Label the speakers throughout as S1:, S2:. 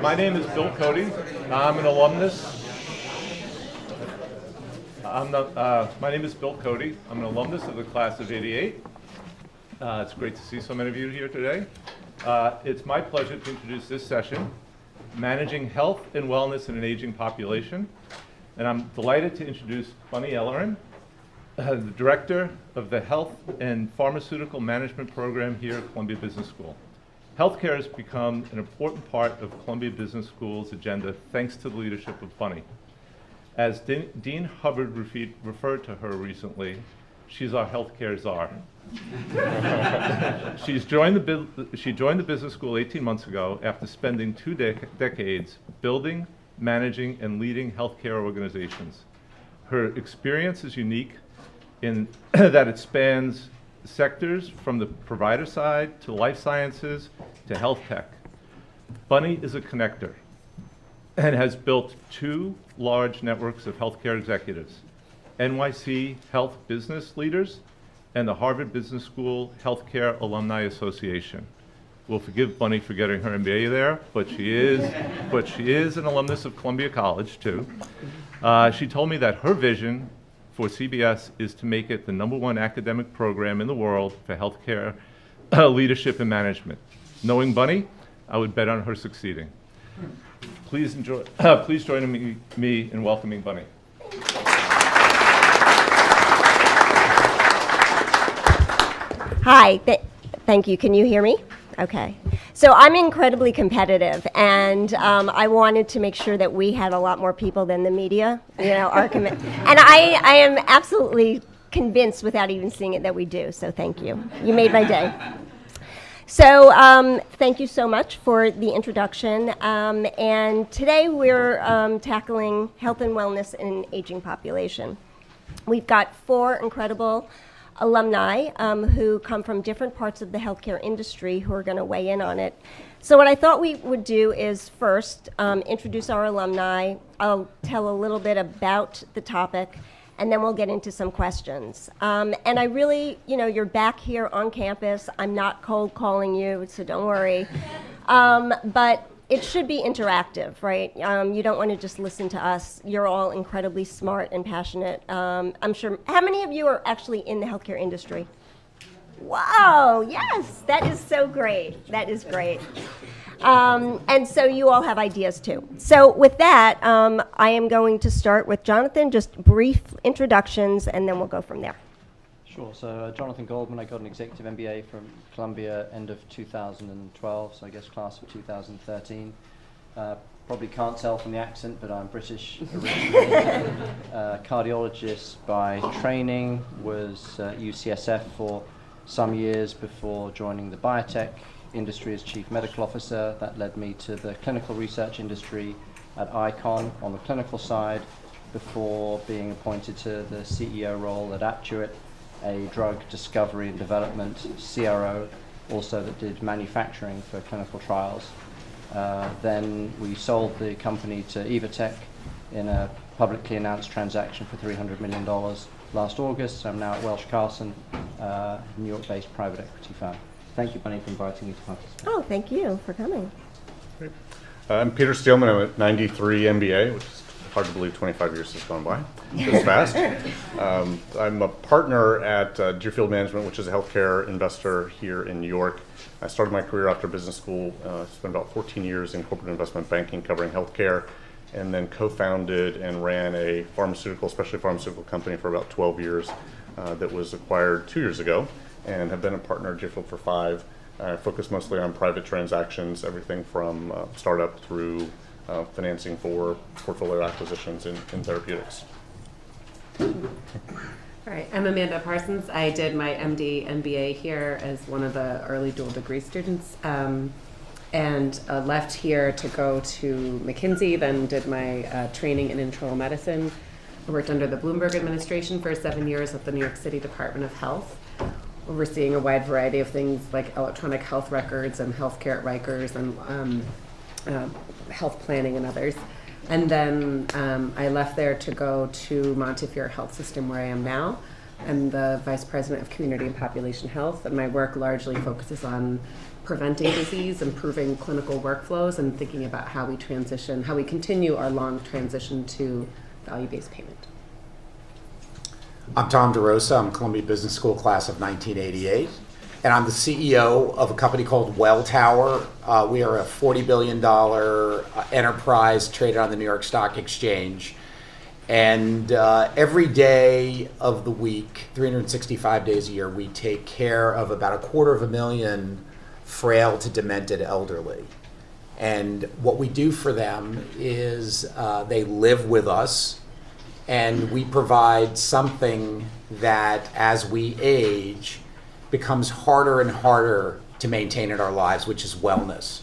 S1: My name is Bill Cody. I'm an alumnus. My name is Bill Cody. I'm an alumnus of the class of '88. It's great to see so many of you here today. It's my pleasure to introduce this session, Managing Health and Wellness in an Aging Population. And I'm delighted to introduce Bunny Ellerin, the Director of the Health and Pharmaceutical Management Program here at Columbia Business School. Healthcare has become an important part of Columbia Business School's agenda thanks to the leadership of Bunny. As Dean Hubbard referred to her recently, she's our healthcare czar. She joined the business school 18 months ago after spending 2 decades building, managing, and leading healthcare organizations. Her experience is unique in that it spans sectors from the provider side to life sciences to health tech. Bunny is a connector and has built 2 large networks of healthcare executives, NYC Health Business Leaders and the Harvard Business School Healthcare Alumni Association. We'll forgive Bunny for getting her MBA there, but she is an alumnus of Columbia College too. She told me that her vision for CBS is to make it the #1 academic program in the world for healthcare leadership and management. Knowing Bunny, I would bet on her succeeding. Please join me in welcoming Bunny.
S2: Hi, thank you. Can you hear me? Okay. So I'm incredibly competitive, and I wanted to make sure that we had a lot more people than the media, and I am absolutely convinced without even seeing it that we do, so thank you. You made my day. So thank you so much for the introduction, and today we're tackling health and wellness in an aging population. We've got 4 incredible alumni who come from different parts of the healthcare industry who are going to weigh in on it. So what I thought we would do is first introduce our alumni. I'll tell a little bit about the topic, and then we'll get into some questions. And I really, you're back here on campus. I'm not cold calling you, so don't worry. But it should be interactive, right? You don't want to just listen to us. You're all incredibly smart and passionate. I'm sure. How many of you are actually in the healthcare industry? Wow, yes, that is so great. That is great. And so you all have ideas too. So with that, I am going to start with Jonathan, just brief introductions, and then we'll go from there.
S3: Sure. So Jonathan Goldman, I got an executive MBA from Columbia end of 2012, so I guess class of 2013. Probably can't tell from the accent, but I'm British originally. Cardiologist by training, was at UCSF for some years before joining the biotech industry as chief medical officer. That led me to the clinical research industry at ICON on the clinical side before being appointed to the CEO role at Aptuit, a drug discovery and development CRO, also that did manufacturing for clinical trials. Then we sold the company to Evotech in a publicly announced transaction for $300 million last August. So I'm now at Welsh Carson, New York-based private equity firm. Thank you, Bunny, for inviting me to participate.
S2: Oh, thank you for coming.
S4: Great. I'm Peter Steelman. I'm at 93 MBA, which is hard to believe 25 years has gone by this fast. I'm a partner at Deerfield Management, which is a healthcare investor here in New York. I started my career after business school, spent about 14 years in corporate investment banking covering healthcare, and then co-founded and ran a specialty pharmaceutical company for about 12 years that was acquired 2 years ago, and have been a partner at Deerfield for 5. I focus mostly on private transactions, everything from startup through financing for portfolio acquisitions in therapeutics.
S5: All right, I'm Amanda Parsons. I did my MD MBA here as one of the early dual degree students, and left here to go to McKinsey, then did my training in internal medicine. I worked under the Bloomberg administration for 7 years at the New York City Department of Health, overseeing a wide variety of things like electronic health records and healthcare at Rikers and health planning and others. And then I left there to go to Montefiore Health System, where I am now. I'm the Vice President of Community and Population Health, and my work largely focuses on preventing disease, improving clinical workflows, and thinking about how we transition, how we continue our long transition to value-based payment.
S6: I'm Tom DeRosa. I'm Columbia Business School class of 1988, and I'm the CEO of a company called Welltower. We are a $40 billion enterprise traded on the New York Stock Exchange. And every day of the week, 365 days a year, we take care of about 250,000 frail to demented elderly. And what we do for them is they live with us, and we provide something that, as we age, becomes harder and harder to maintain in our lives, which is wellness.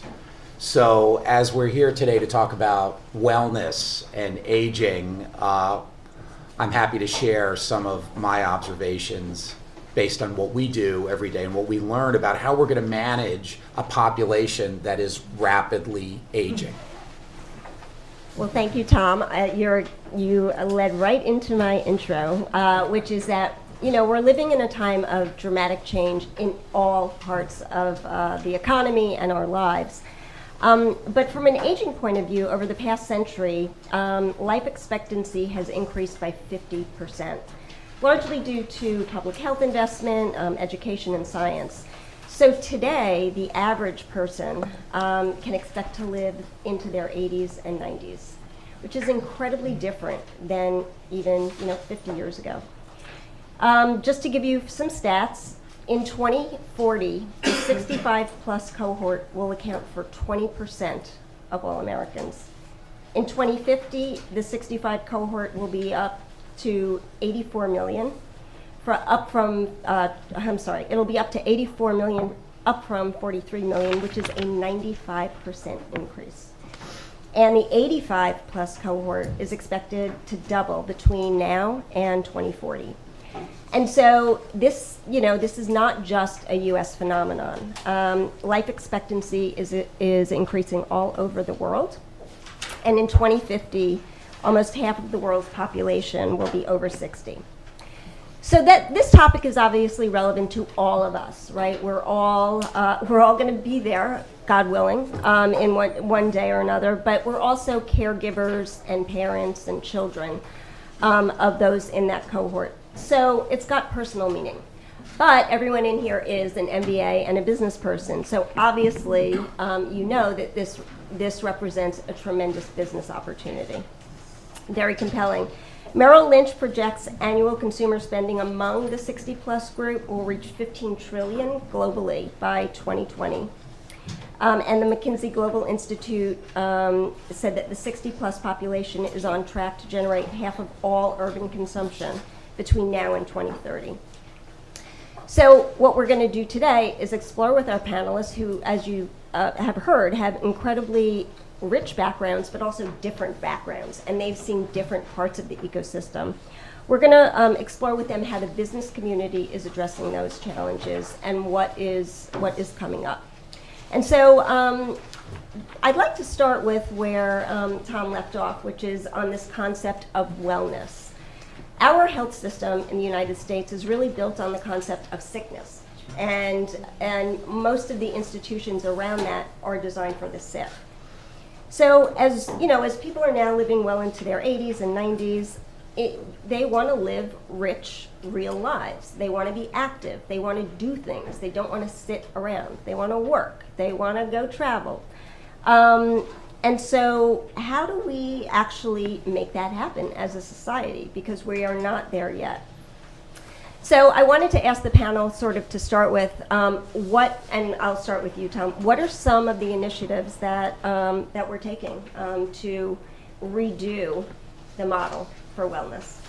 S6: So as we're here today to talk about wellness and aging, I'm happy to share some of my observations based on what we do every day and what we learn about how we're going to manage a population that is rapidly aging.
S2: Well, thank you, Tom. You led right into my intro, which is that we're living in a time of dramatic change in all parts of the economy and our lives. But from an aging point of view, over the past century, life expectancy has increased by 50%, largely due to public health investment, education, and science. So today, the average person can expect to live into their 80s and 90s, which is incredibly different than even 50 years ago. Just to give you some stats, in 2040, the 65 plus cohort will account for 20% of all Americans. In 2050, the 65 cohort will be up to 84 million, it'll be up to 84 million, up from 43 million, which is a 95% increase. And the 85 plus cohort is expected to double between now and 2040. And so this is not just a U.S. phenomenon. Life expectancy is increasing all over the world. And in 2050, almost half of the world's population will be over 60. So that this topic is obviously relevant to all of us, right? We're all going to be there, God willing, in one day or another. But we're also caregivers and parents and children of those in that cohort. So it's got personal meaning. But everyone in here is an MBA and a business person. So obviously, you know that this represents a tremendous business opportunity. Very compelling. Merrill Lynch projects annual consumer spending among the 60-plus group will reach $15 trillion globally by 2020. And the McKinsey Global Institute said that the 60-plus population is on track to generate half of all urban consumption between now and 2030. So what we're going to do today is explore with our panelists who, as you have heard, have incredibly rich backgrounds, but also different backgrounds, and they've seen different parts of the ecosystem. We're going to explore with them how the business community is addressing those challenges and what is coming up. And so I'd like to start with where Tom left off, which is on this concept of wellness. Our health system in the United States is really built on the concept of sickness, and most of the institutions around that are designed for the sick. So as people are now living well into their 80s and 90s, they want to live rich, real lives. They want to be active. They want to do things. They don't want to sit around. They want to work. They want to go travel. And so how do we actually make that happen as a society? Because we are not there yet. So I wanted to ask the panel sort of to start with and I'll start with you, Tom. What are some of the initiatives that we're taking to redo the model for wellness?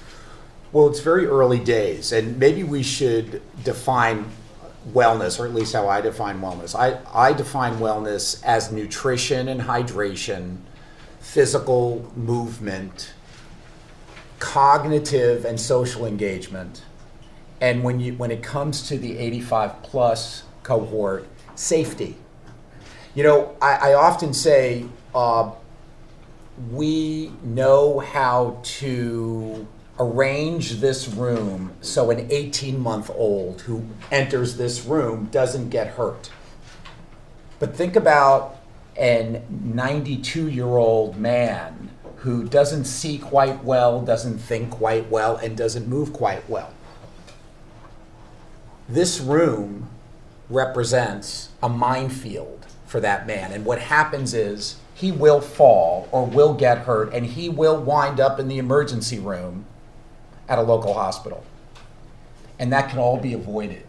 S6: Well, it's very early days, and maybe we should define wellness, or at least how I define wellness. I define wellness as nutrition and hydration, physical movement, cognitive and social engagement, and when it comes to the 85 plus cohort, safety. I often say we know how to arrange this room so an 18-month-old who enters this room doesn't get hurt. But think about a 92-year-old man who doesn't see quite well, doesn't think quite well, and doesn't move quite well. This room represents a minefield for that man. And what happens is he will fall or will get hurt, and he will wind up in the emergency room at a local hospital. And that can all be avoided.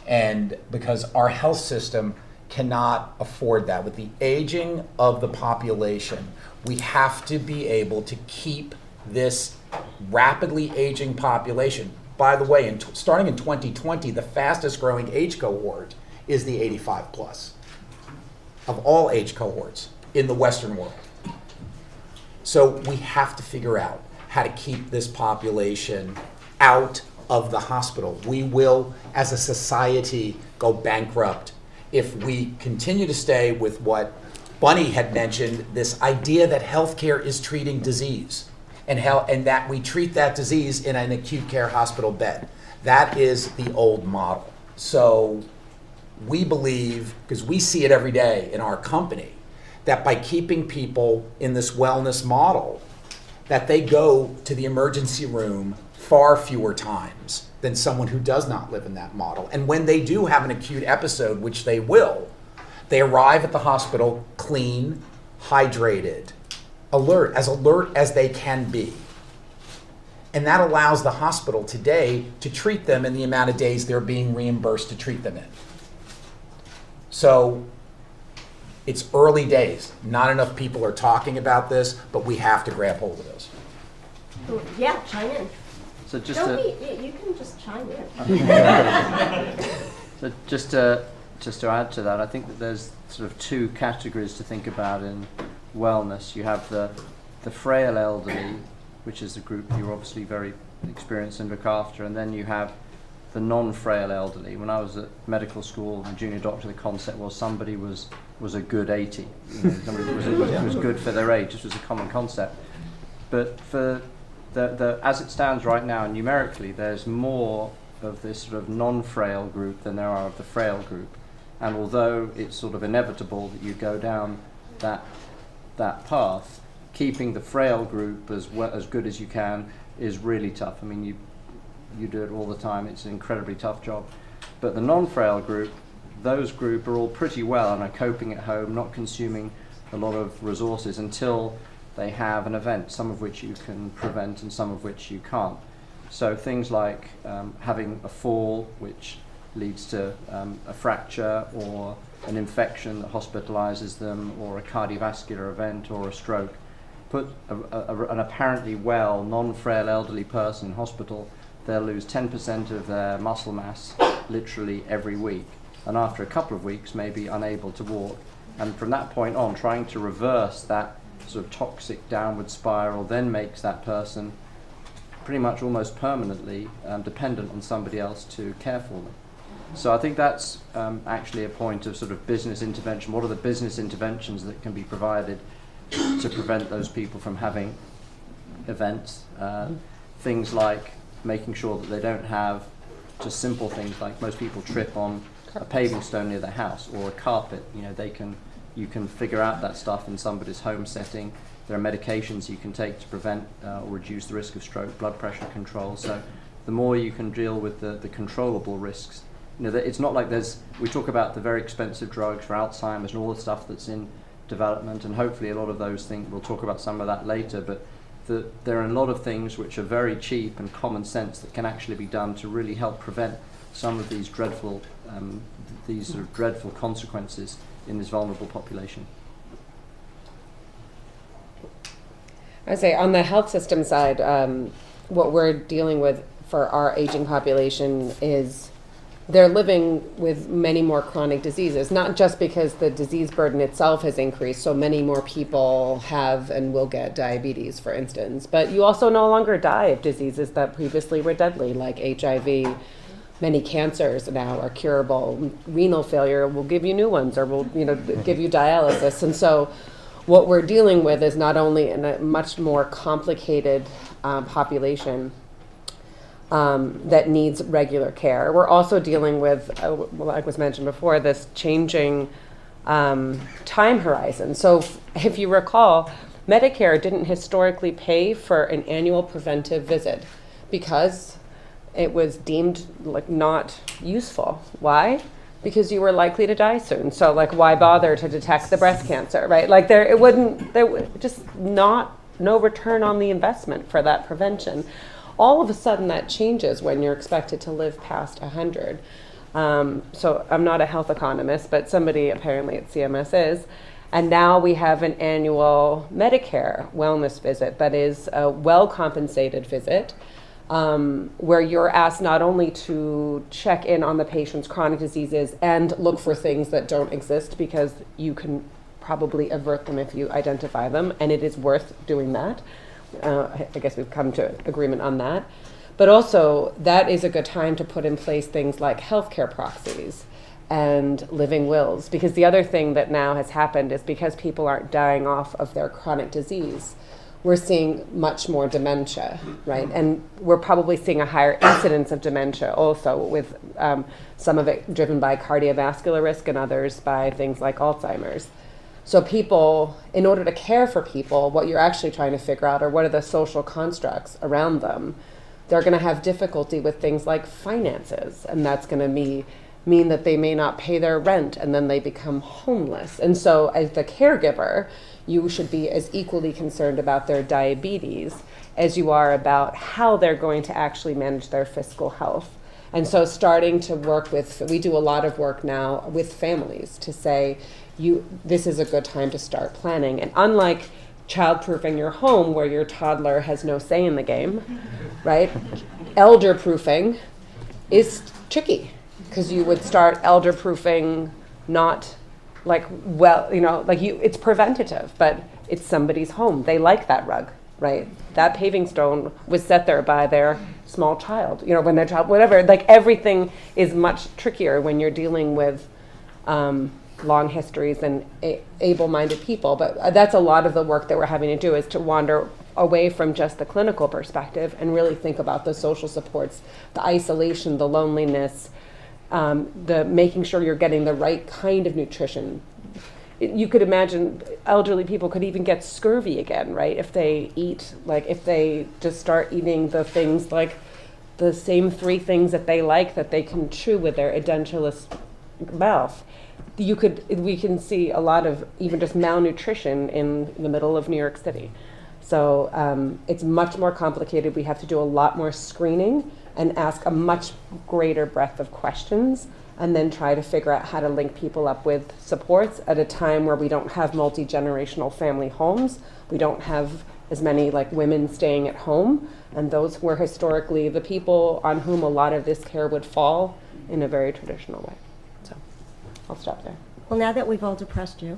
S6: And because our health system cannot afford that. With the aging of the population, we have to be able to keep this rapidly aging population. By the way, starting in 2020, the fastest growing age cohort is the 85 plus of all age cohorts in the Western world. So we have to figure out how to keep this population out of the hospital. We will, as a society, go bankrupt if we continue to stay with what Bunny had mentioned, this idea that healthcare is treating disease and that we treat that disease in an acute care hospital bed. That is the old model. So we believe, because we see it every day in our company, that by keeping people in this wellness model, that they go to the emergency room far fewer times than someone who does not live in that model. And when they do have an acute episode, which they will, they arrive at the hospital clean, hydrated, alert as they can be. And that allows the hospital today to treat them in the amount of days they're being reimbursed to treat them in. So it's early days. Not enough people are talking about this, but we have to grab hold of this.
S2: Yeah, chime in.
S3: So just
S2: Don't
S3: to,
S2: be, you can just chime in.
S3: so just to add to that, I think that there's sort of two categories to think about in wellness. You have the frail elderly, which is a group you're obviously very experienced and look after, and then you have the non-frail elderly. When I was at medical school, a junior doctor, the concept was somebody was a good 80. You know, somebody was good for their age. This was a common concept. But for the as it stands right now, numerically, there's more of this sort of non-frail group than there are of the frail group. And although it's sort of inevitable that you go down that path, keeping the frail group as good as you can is really tough. I mean, you do it all the time. It's an incredibly tough job. But the non-frail group, those group are all pretty well and are coping at home, not consuming a lot of resources until they have an event, some of which you can prevent and some of which you can't. So things like having a fall, which leads to a fracture or an infection that hospitalizes them, or a cardiovascular event or a stroke. Put an apparently well, non-frail elderly person in hospital, they'll lose 10% of their muscle mass literally every week, and after a couple of weeks may be unable to walk. And from that point on, trying to reverse that sort of toxic downward spiral then makes that person pretty much almost permanently dependent on somebody else to care for them. So I think that's actually a point of sort of business intervention. What are the business interventions that can be provided to prevent those people from having events? Things like making sure that they don't have just simple things like most people trip on a paving stone near their house or a carpet. You know, you can figure out that stuff in somebody's home setting. There are medications you can take to prevent or reduce the risk of stroke, blood pressure control. So the more you can deal with the controllable risks. You know, it's not like we talk about the very expensive drugs for Alzheimer's and all the stuff that's in development, and hopefully a lot of those things, we'll talk about some of that later, but there are a lot of things which are very cheap and common sense that can actually be done to really help prevent some of these dreadful consequences in this vulnerable population.
S5: I say on the health system side, what we're dealing with for our aging population is they're living with many more chronic diseases, not just because the disease burden itself has increased, so many more people have and will get diabetes, for instance, but you also no longer die of diseases that previously were deadly, like HIV. Many cancers now are curable. Renal failure will give you new ones, or will give you dialysis. And so what we're dealing with is not only in a much more complicated population that needs regular care. We're also dealing with, like was mentioned before, this changing time horizon. So if you recall, Medicare didn't historically pay for an annual preventive visit because it was deemed like not useful. Why? Because you were likely to die soon. So like, why bother to detect the breast cancer, right? Like there would just no return on the investment for that prevention. All of a sudden that changes when you're expected to live past 100. So I'm not a health economist, but somebody apparently at CMS is. And now we have an annual Medicare wellness visit that is a well-compensated visit, where you're asked not only to check in on the patient's chronic diseases and look for things that don't exist, because you can probably avert them if you identify them, and it is worth doing that. I guess we've come to agreement on that. But also, that is a good time to put in place things like healthcare proxies and living wills. Because the other thing that now has happened is because people aren't dying off of their chronic disease, we're seeing much more dementia, right? And we're probably seeing a higher incidence of dementia also, with some of it driven by cardiovascular risk and others by things like Alzheimer's. So people, in order to care for people, what you're actually trying to figure out are what are the social constructs around them. They're going to have difficulty with things like finances, and that's going to mean that they may not pay their rent, and then they become homeless. And so as the caregiver, you should be as equally concerned about their diabetes as you are about how they're going to actually manage their fiscal health. And so starting to work we do a lot of work now with families to say, this is a good time to start planning. And unlike child-proofing your home where your toddler has no say in the game, right? Elder-proofing is tricky, because you would start elder-proofing not like, it's preventative, but it's somebody's home. They like that rug, right? That paving stone was set there by their small child, when their child, whatever. Like, everything is much trickier when you're dealing with long histories and able-minded people. But that's a lot of the work that we're having to do, is to wander away from just the clinical perspective and really think about the social supports, the isolation, the loneliness, the making sure you're getting the right kind of nutrition. You could imagine elderly people could even get scurvy again, right? If they if they just start eating the things like the same 3 things that they like that they can chew with their edentulous mouth. We can see a lot of even just malnutrition in the middle of New York City. So it's much more complicated. We have to do a lot more screening and ask a much greater breadth of questions, and then try to figure out how to link people up with supports at a time where we don't have multi-generational family homes. We don't have as many women staying at home, and those were historically the people on whom a lot of this care would fall in a very traditional way. So I'll stop there.
S2: Well, now that we've all depressed you.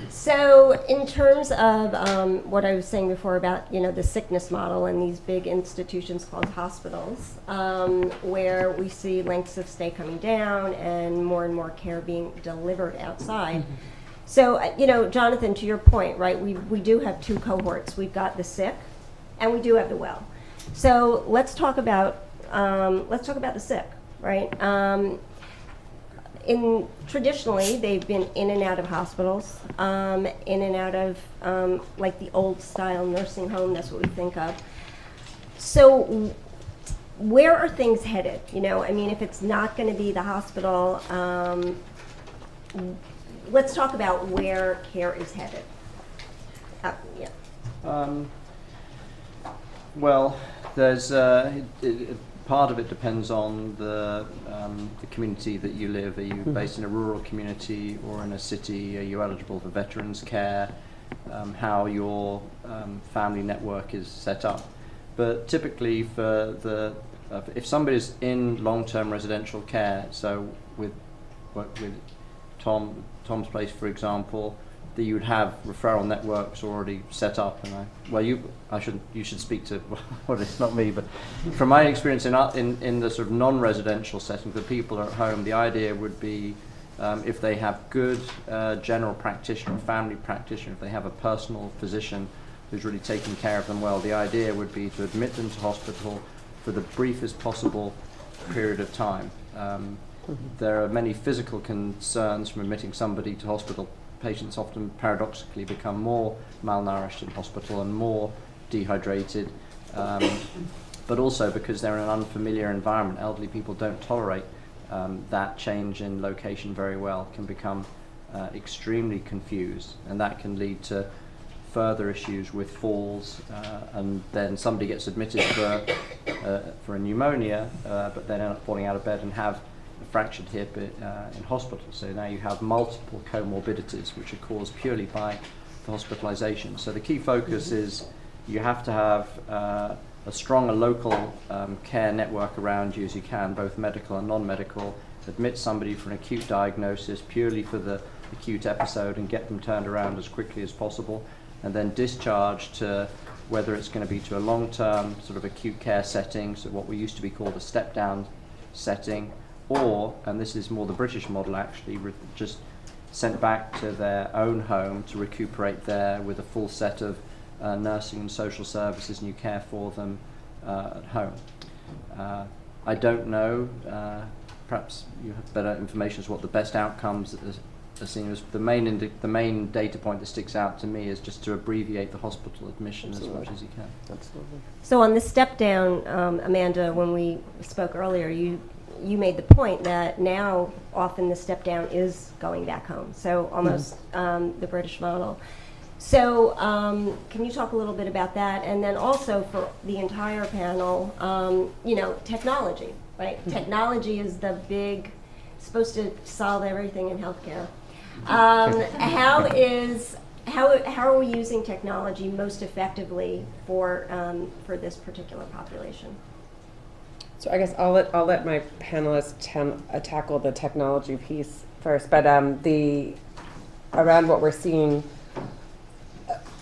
S2: So in terms of what I was saying before about, the sickness model and these big institutions called hospitals, where we see lengths of stay coming down and more care being delivered outside. Mm-hmm. So, Jonathan, to your point, right, we do have 2 cohorts. We've got the sick and we do have the well. So let's talk about the sick, right? Traditionally, they've been in and out of hospitals, in and out of the old style nursing home. That's what we think of. So where are things headed? If it's not going to be the hospital, let's talk about where care is headed.
S3: Well, there's part of it depends on the community that you live. Are you based in a rural community or in a city? Are you eligible for veterans care? How your family network is set up. But typically if somebody's in long-term residential care, so with Tom's place, for example, that you would have referral networks already set up, and you should speak to, well, it's not me, but from my experience in the sort of non-residential setting, the people are at home, the idea would be if they have good general practitioner, family practitioner, if they have a personal physician who's really taking care of them well. The idea would be to admit them to hospital for the briefest possible period of time. There are many physical concerns from admitting somebody to hospital. Patients often paradoxically become more malnourished in hospital and more dehydrated, but also because they're in an unfamiliar environment. Elderly people don't tolerate that change in location very well, can become extremely confused, and that can lead to further issues with falls, and then somebody gets admitted for a pneumonia, but then end up falling out of bed and have a fractured hip in hospital. So now you have multiple comorbidities which are caused purely by the hospitalization. So the key focus is you have to have as strong a local care network around you as you can, both medical and non-medical. Admit somebody for an acute diagnosis purely for the acute episode and get them turned around as quickly as possible, and then discharge to whether it's going to be to a long-term sort of acute care setting, so what we used to be called a step-down setting, or, and this is more the British model actually, just sent back to their own home to recuperate there with a full set of nursing and social services, and you care for them at home. I don't know, perhaps you have better information as to what the best outcomes are seen as. The main data point that sticks out to me is just to abbreviate the hospital admission as much as you can.
S6: Absolutely.
S2: So on the step down, Amanda, when we spoke earlier, you made the point that now often the step down is going back home. So almost the British model. So can you talk a little bit about that? And then also for the entire panel, technology, right? Technology is the big, supposed to solve everything in healthcare. How are we using technology most effectively for this particular population?
S5: So I guess I'll let my panelists tackle the technology piece first. But around what we're seeing,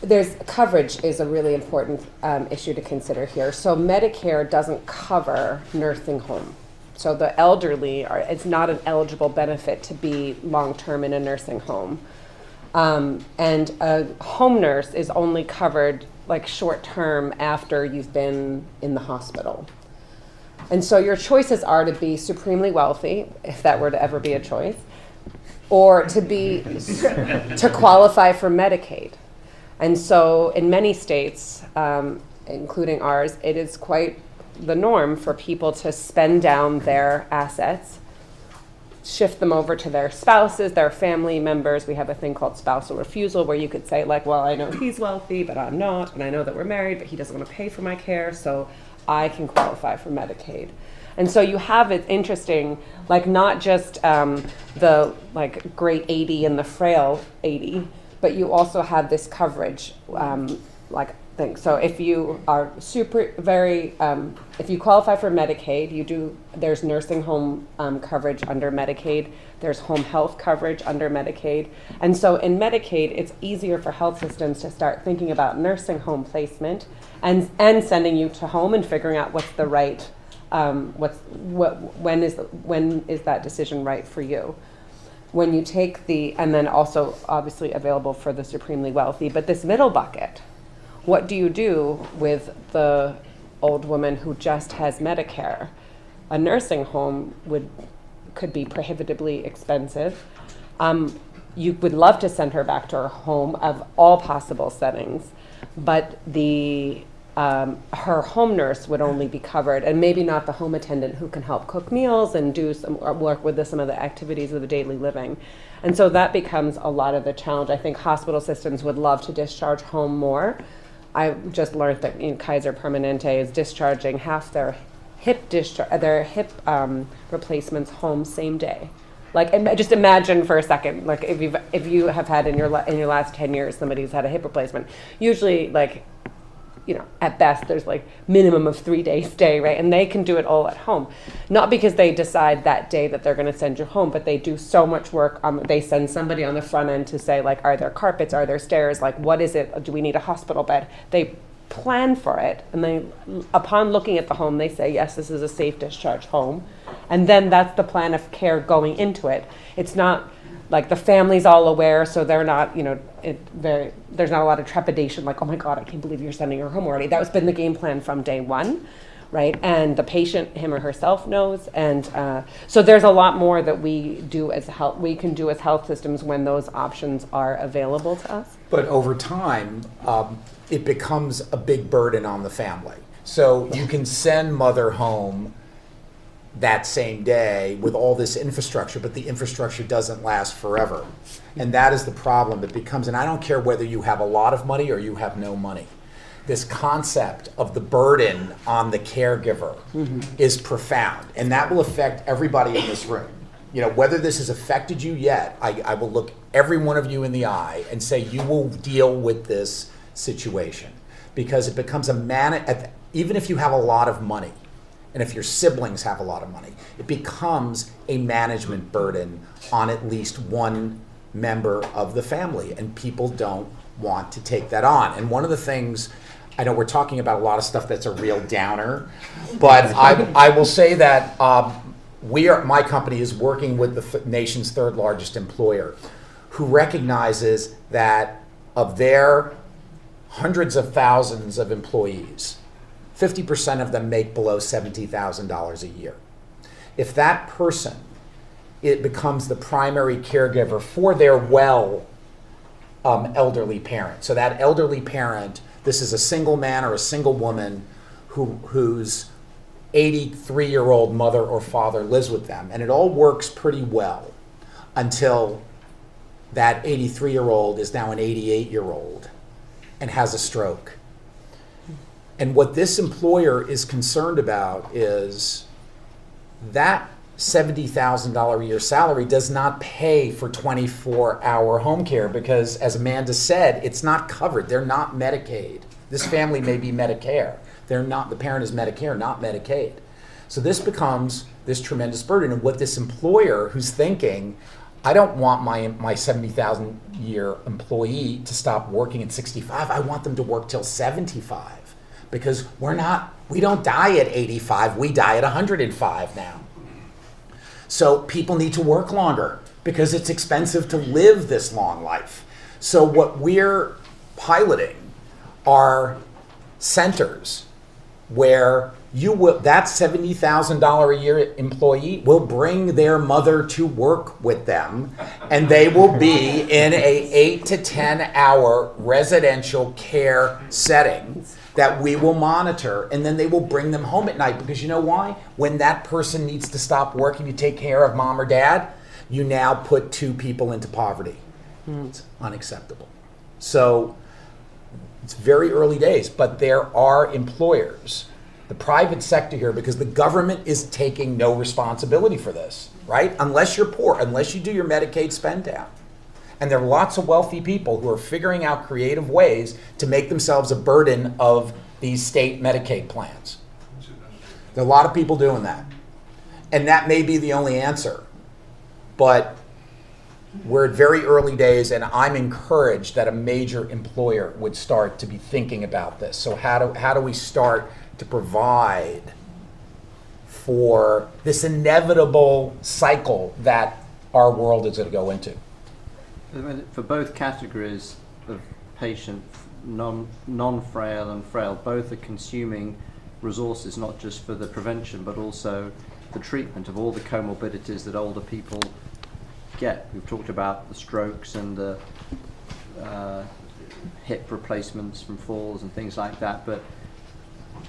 S5: there's coverage is a really important issue to consider here. So Medicare doesn't cover nursing home. So the elderly it's not an eligible benefit to be long-term in a nursing home. And a home nurse is only covered like short-term after you've been in the hospital. And so your choices are to be supremely wealthy, if that were to ever be a choice, or to qualify for Medicaid. And so in many states, including ours, it is quite the norm for people to spend down their assets, shift them over to their spouses, their family members. We have a thing called spousal refusal, where you could say, like, well, I know he's wealthy, but I'm not, and I know that we're married, but he doesn't want to pay for my care, so I can qualify for Medicaid. And so you have it interesting, like not just the like great 80 and the frail 80, but you also have this coverage thing. So if you are if you qualify for Medicaid, there's nursing home coverage under Medicaid, there's home health coverage under Medicaid. And so in Medicaid, it's easier for health systems to start thinking about nursing home placement and sending you to home and figuring out what's the right, when is that decision right for you. When you take and then also obviously available for the supremely wealthy, but this middle bucket, what do you do with the old woman who just has Medicare? A nursing home could be prohibitively expensive. You would love to send her back to her home of all possible settings, but her home nurse would only be covered, and maybe not the home attendant who can help cook meals and do work with some of the activities of the daily living. And so that becomes a lot of the challenge. I think hospital systems would love to discharge home more. I just learned that Kaiser Permanente is discharging half their hip replacements home same day. Like, just imagine for a second, like if you have had in your last 10 years somebody who's had a hip replacement, usually at best there's like minimum of 3-day stay, right? And they can do it all at home, not because they decide that day that they're going to send you home, but they do so much work. They send somebody on the front end to say, like, are there carpets, are there stairs, like what is it? Do we need a hospital bed? They plan for it, and they, upon looking at the home, they say, yes, this is a safe discharge home, and then that's the plan of care going into it. It's not like the family's all aware, so they're not, there's not a lot of trepidation, like, oh my God, I can't believe you're sending her home already. That's been the game plan from day one, right? And the patient, him or herself, knows. And so there's a lot more that we can do as health systems when those options are available to us.
S6: But over time, it becomes a big burden on the family. So you can send mother home that same day with all this infrastructure, but the infrastructure doesn't last forever. And that is the problem. It becomes, and I don't care whether you have a lot of money or you have no money, this concept of the burden on the caregiver is profound. And that will affect everybody in this room. Whether this has affected you yet, I will look every one of you in the eye and say you will deal with this situation. Because it becomes even if you have a lot of money, and if your siblings have a lot of money, it becomes a management burden on at least one member of the family, and people don't want to take that on. And one of the things, I know we're talking about a lot of stuff that's a real downer, but I will say that my company is working with the nation's third largest employer, who recognizes that of their hundreds of thousands of employees, 50% of them make below $70,000 a year. If that person, it becomes the primary caregiver for their elderly parent. So that elderly parent, this is a single man or a single woman whose 83-year-old mother or father lives with them. And it all works pretty well until that 83-year-old is now an 88-year-old and has a stroke. And what this employer is concerned about is that $70,000 a year salary does not pay for 24-hour home care because, as Amanda said, it's not covered. They're not Medicaid. This family may be Medicare. They're not. The parent is Medicare, not Medicaid. So this becomes this tremendous burden. And what this employer who's thinking, I don't want my $70,000 a year employee to stop working at 65. I want them to work till 75. Because we don't die at 85, we die at 105 now. So people need to work longer because it's expensive to live this long life. So what we're piloting are centers where that $70,000 a year employee will bring their mother to work with them, and they will be in a 8 to 10 hour residential care setting that we will monitor, and then they will bring them home at night. Because you know why? When that person needs to stop working to take care of mom or dad, you now put two people into poverty. It's unacceptable. So it's very early days, but there are employers, the private sector here, because the government is taking no responsibility for this, right? Unless you're poor, unless you do your Medicaid spend down. And there are lots of wealthy people who are figuring out creative ways to make themselves a burden of these state Medicaid plans. There are a lot of people doing that. And that may be the only answer. But we're at very early days, and I'm encouraged that a major employer would start to be thinking about this. So how do we start to provide for this inevitable cycle that our world is going to go into?
S3: For both categories of patient, non-frail and frail, both are consuming resources, not just for the prevention, but also the treatment of all the comorbidities that older people get. We've talked about the strokes and the hip replacements from falls and things like that, but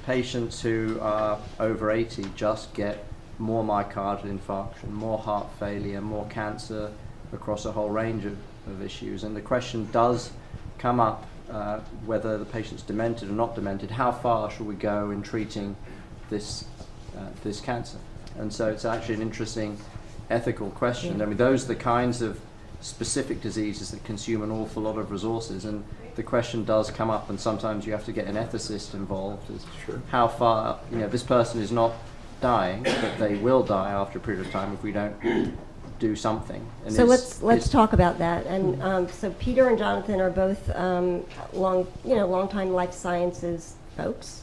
S3: patients who are over 80 just get more myocardial infarction, more heart failure, more cancer across a whole range of issues. And the question does come up, whether the patient's demented or not demented, how far should we go in treating this cancer? And so it's actually an interesting ethical question. I mean, those are the kinds of specific diseases that consume an awful lot of resources, and the question does come up, and sometimes you have to get an ethicist involved as how far, this person is not dying, but they will die after a period of time if we don't do something. And
S2: so let's talk about that. And so Peter and Jonathan are both long time life sciences folks,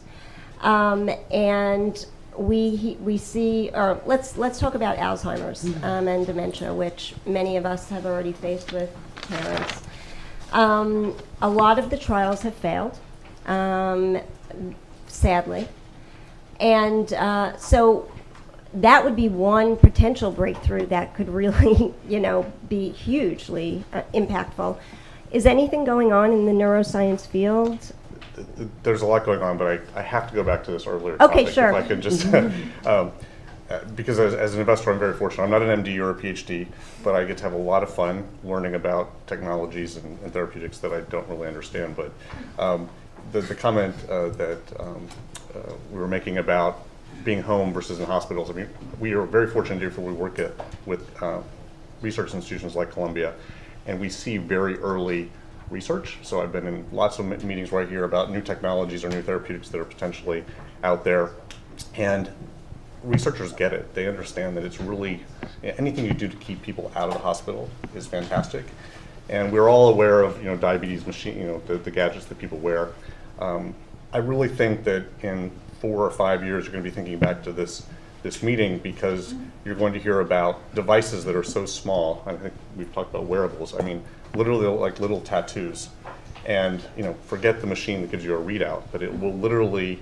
S2: and we see, or let's talk about Alzheimer's and dementia, which many of us have already faced with parents. A lot of the trials have failed, sadly, and so that would be one potential breakthrough that could really, be hugely impactful. Is anything going on in the neuroscience field?
S4: There's a lot going on, but I have to go back to this earlier
S2: Okay,
S4: topic,
S2: sure.
S4: if I could just, because as an investor, I'm very fortunate. I'm not an MD or a PhD, but I get to have a lot of fun learning about technologies and therapeutics that I don't really understand. But the comment that we were making about being home versus in hospitals, I mean, we are very fortunate here, for we work with research institutions like Columbia, and we see very early research. So I've been in lots of meetings where I hear about new technologies or new therapeutics that are potentially out there, and researchers get it. They understand that it's really, anything you do to keep people out of the hospital is fantastic. And we're all aware of diabetes machine, the gadgets that people wear. I really think that in 4 or 5 years, you're going to be thinking back to this meeting, because you're going to hear about devices that are so small. I think we've talked about wearables. I mean, literally like little tattoos. And forget the machine that gives you a readout, but it will literally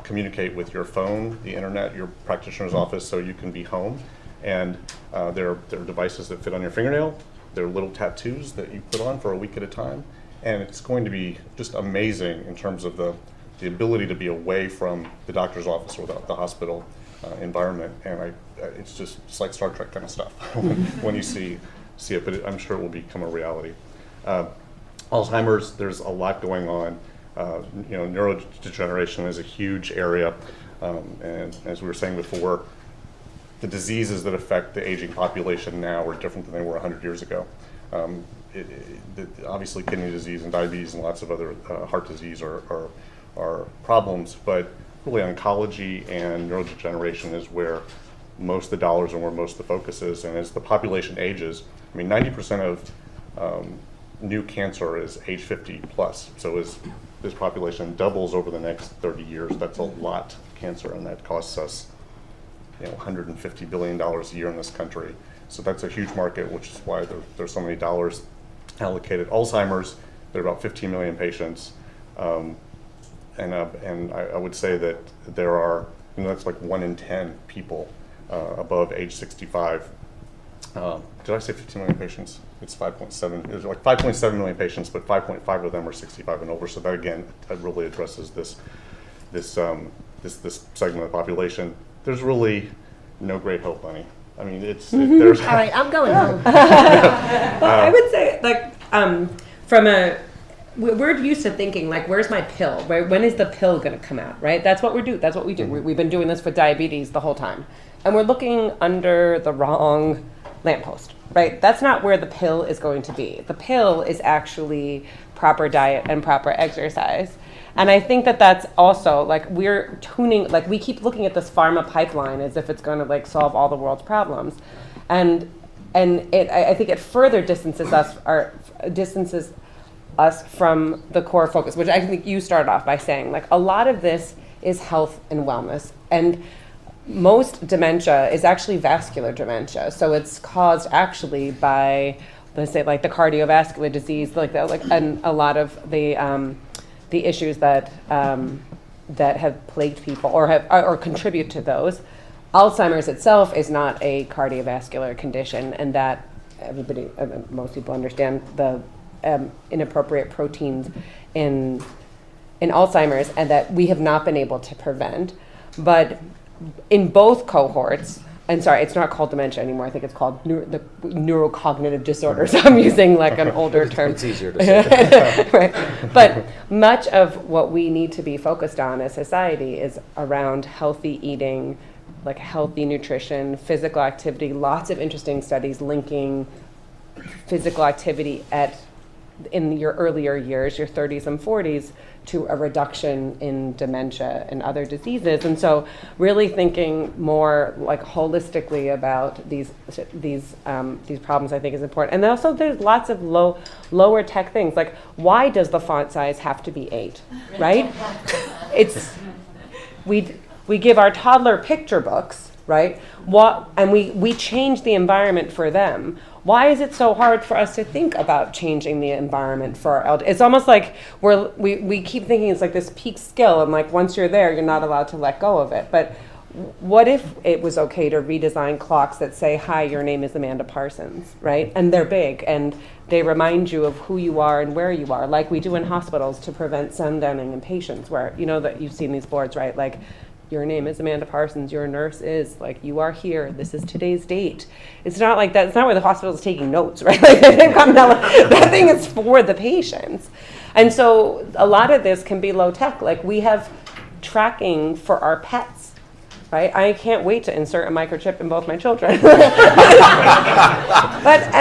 S4: communicate with your phone, the internet, your practitioner's office, so you can be home. And there are devices that fit on your fingernail. There are little tattoos that you put on for a week at a time. And it's going to be just amazing in terms of the ability to be away from the doctor's office or the hospital environment. And it's like Star Trek kind of stuff when you see it, but I'm sure it will become a reality. Alzheimer's, there's a lot going on. Neurodegeneration is a huge area, and as we were saying before, the diseases that affect the aging population now are different than they were 100 years ago. Obviously, kidney disease and diabetes and lots of other heart disease are problems, but really oncology and neurodegeneration is where most of the dollars and where most of the focus is. And as the population ages, I mean, 90% of new cancer is age 50 plus. So as this population doubles over the next 30 years, that's a lot of cancer, and that costs us $150 billion a year in this country. So that's a huge market, which is why there's so many dollars allocated. Alzheimer's, there are about 15 million patients. And I would say that there are, that's like 1 in 10 people above age 65. Did I say 15 million patients? It's 5.7. There's like 5.7 million patients, but 5.5 of them are 65 and over. So that again, that really addresses this segment of the population. There's really no great hope, honey. I mean, there's.
S2: All right, I'm going home.
S5: Well, I would say, we're used to thinking, where's my pill? When is the pill going to come out, right? That's what we do. Mm-hmm. We've been doing this for diabetes the whole time. And we're looking under the wrong lamppost, right? That's not where the pill is going to be. The pill is actually proper diet and proper exercise. And I think that that's also, we're tuning, we keep looking at this pharma pipeline as if it's going to, solve all the world's problems. And I think it further distances us from the core focus, which I think you started off by saying, a lot of this is health and wellness. And most dementia is actually vascular dementia. So it's caused actually by, let's say, the cardiovascular disease, and a lot of the issues that have plagued people or contribute to those. Alzheimer's itself is not a cardiovascular condition, and that most people understand the inappropriate proteins in Alzheimer's, and that we have not been able to prevent. But in both cohorts, and sorry, it's not called dementia anymore. I think it's called the neurocognitive disorder. So I'm using an older term.
S6: It's easier to say.
S5: Right. But much of what we need to be focused on as society is around healthy eating, healthy nutrition, physical activity. Lots of interesting studies linking physical activity in your earlier years, your 30s and 40s, to a reduction in dementia and other diseases. And so really thinking more holistically about these problems, I think, is important. And also there's lots of lower tech things, why does the font size have to be 8, right? We give our toddler picture books, right? And we change the environment for them. Why is it so hard for us to think about changing the environment for our elders? It's almost like we keep thinking it's like this peak skill, and like once you're there, you're not allowed to let go of it. But what if it was okay to redesign clocks that say, hi, your name is Amanda Parsons, right? And they're big, and they remind you of who you are and where you are, like we do in hospitals to prevent sundowning in patients, where, you know, that you've seen these boards, right? Like, your name is Amanda Parsons, your nurse is, like, you are here, this is today's date. It's not like that, it's not where the hospital is taking notes, right? Like, that thing is for the patients. And so a lot of this can be low tech. Like, we have tracking for our pets, right? I can't wait to insert a microchip in both my children. And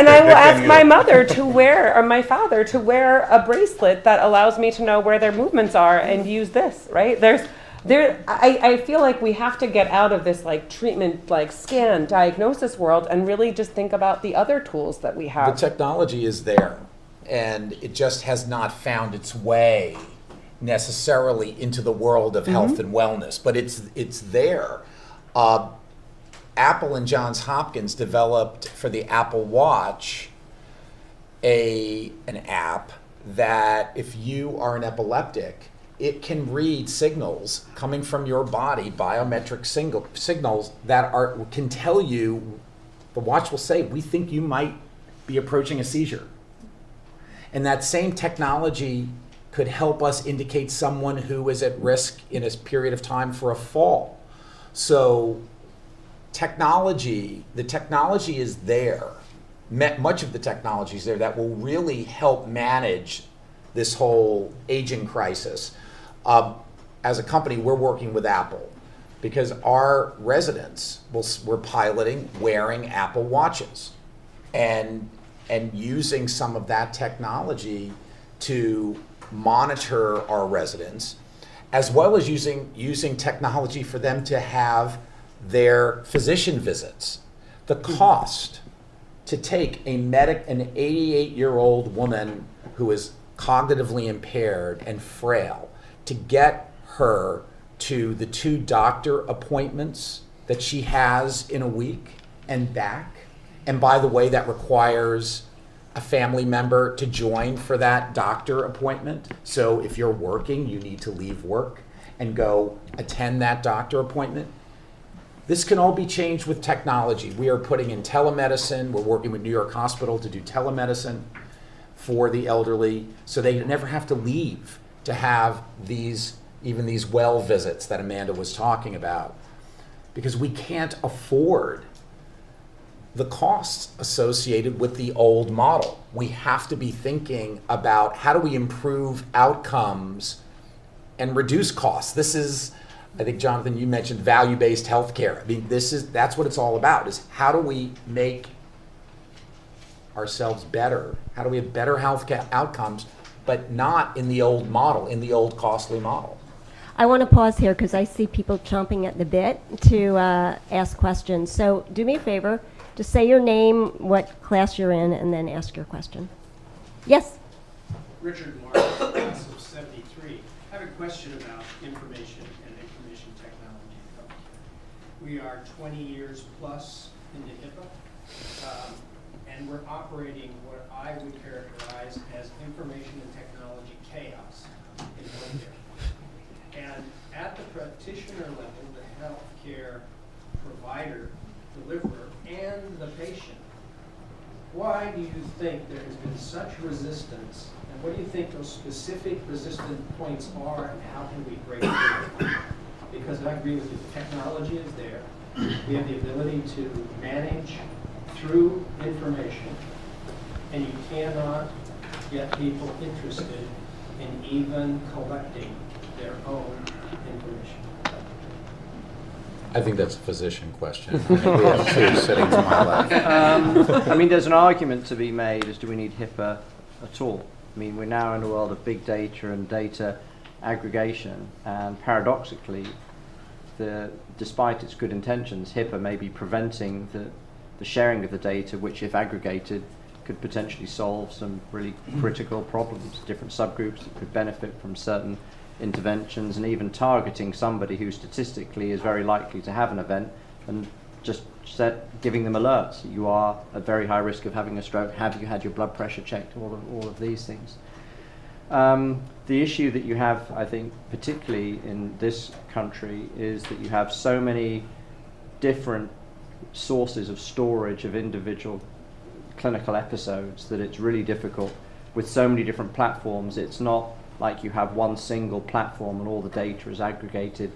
S5: I will ask my mother to wear, or my father to wear a bracelet that allows me to know where their movements are and use this, right? I feel like we have to get out of this like treatment, like scan, diagnosis world and really just think about the other tools that we have.
S6: The technology is there, and it just has not found its way necessarily into the world of health and wellness, but it's there. Apple and Johns Hopkins developed for the Apple Watch an app that if you are an epileptic, it can read signals coming from your body, biometric signals that can tell you, the watch will say, we think you might be approaching a seizure. And that same technology could help us indicate someone who is at risk in a period of time for a fall. So the technology is there. Much of the technology is there that will really help manage this whole aging crisis. As a company, we're working with Apple because our residents we're piloting wearing Apple Watches and using some of that technology to monitor our residents, as well as using technology for them to have their physician visits. The cost to take an 88-year-old woman who is cognitively impaired and frail, to get her to the 2 doctor appointments that she has in a week and back. And by the way, that requires a family member to join for that doctor appointment. So if you're working, you need to leave work and go attend that doctor appointment. This can all be changed with technology. We are putting in telemedicine. We're working with New York Hospital to do telemedicine for the elderly so they never have to leave to have these well visits that Amanda was talking about, because we can't afford the costs associated with the old model. We have to be thinking about how do we improve outcomes and reduce costs. This is, I think, Jonathan, you mentioned value-based healthcare. I mean, that's what it's all about, is how do we make ourselves better? How do we have better health outcomes, but not in the old model, in the old costly model?
S2: I want to pause here because I see people chomping at the bit to ask questions. So do me a favor, just say your name, what class you're in, and then ask your question. Yes?
S7: Richard Mark, class of 73. I have a question about information and information technology in healthcare. We are 20 years plus into HIPAA, and we're operating what I would characterize as information and technology chaos in healthcare. And at the practitioner level, the healthcare provider, deliverer, and the patient, why do you think there has been such resistance, and what do you think those specific resistant points are, and how can we break through? Because I agree with you, the technology is there. We have the ability to manage through information, and you cannot get people interested in even collecting their own information.
S6: I think that's a physician question. I think we have 2 sitting to my left.
S3: I mean, there's an argument to be made as do we need HIPAA at all? I mean, we're now in a world of big data and data aggregation, and paradoxically, despite its good intentions, HIPAA may be preventing the sharing of the data, which, if aggregated, could potentially solve some really critical problems. Different subgroups that could benefit from certain interventions, and even targeting somebody who statistically is very likely to have an event, and just giving them alerts. You are at very high risk of having a stroke. Have you had your blood pressure checked? All of these things. The issue that you have, I think, particularly in this country, is that you have so many different sources of storage of individual clinical episodes that it's really difficult. With so many different platforms, it's not like you have one single platform and all the data is aggregated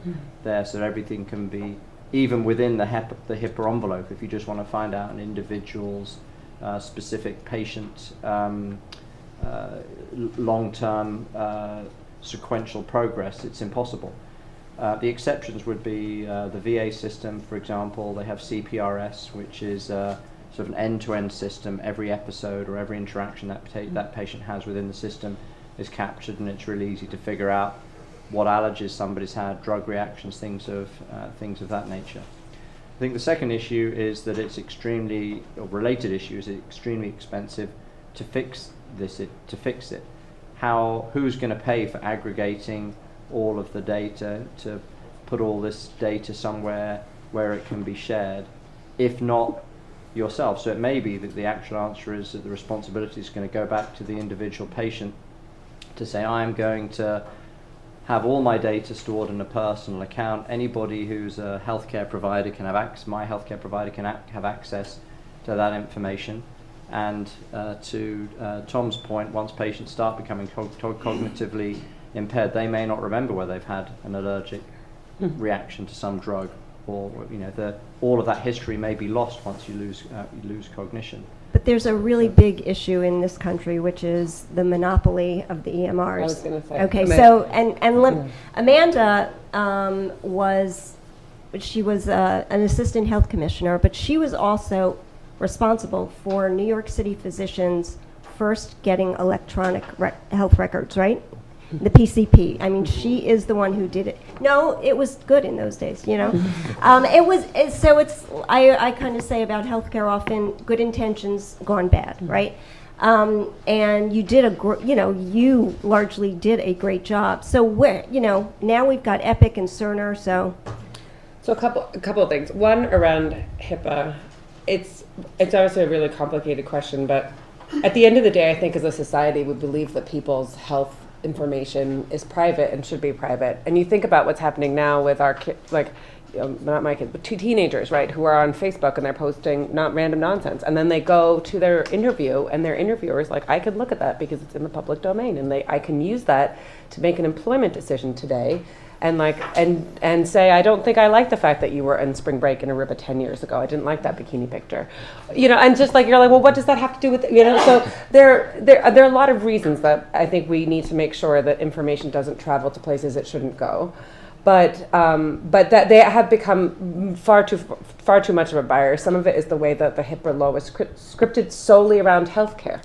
S3: there, so that everything can be, even within the HIPAA envelope, if you just want to find out an individual's specific patient long-term sequential progress, it's impossible. The exceptions would be the VA system, for example. They have CPRS, which is sort of an end-to-end system. Every episode or every interaction that patient has within the system is captured, and it's really easy to figure out what allergies somebody's had, drug reactions, things of that nature. I think the second issue is that it's extremely, or related issue, is extremely expensive to fix it. Who's going to pay for aggregating all of the data, to put all this data somewhere where it can be shared, if not yourself? So it may be that the actual answer is that the responsibility is going to go back to the individual patient to say, I'm going to have all my data stored in a personal account. Anybody who's a healthcare provider can have access, my healthcare provider can have access to that information. And to Tom's point, once patients start becoming cognitively impaired, they may not remember whether they've had an allergic reaction to some drug, or all of that history may be lost once you lose cognition.
S2: But there's a really big issue in this country, which is the monopoly of the EMRs.
S5: I was going to say.
S2: Okay, so Amanda was an assistant health commissioner, but she was also responsible for New York City physicians first getting electronic health records, right? The PCP. I mean, she is the one who did it. No, it was good in those days, you know. I kind of say about healthcare often, good intentions gone bad, right? And you did you largely did a great job. So now we've got Epic and Cerner. So
S5: a couple of things. One, around HIPAA. It's obviously a really complicated question, but at the end of the day, I think as a society, we believe that people's health information is private and should be private. And you think about what's happening now with our kids, not my kids, but two teenagers, right, who are on Facebook and they're posting not random nonsense. And then they go to their interview and their interviewer is like, I can look at that because it's in the public domain, and I can use that to make an employment decision today. And say, I don't think I like the fact that you were in spring break in Aruba 10 years ago. I didn't like that bikini picture. And just you're like, well, what does that have to do with, So there are a lot of reasons that I think we need to make sure that information doesn't travel to places it shouldn't go. But that they have become far too much of a barrier. Some of it is the way that the HIPAA law was scripted solely around healthcare.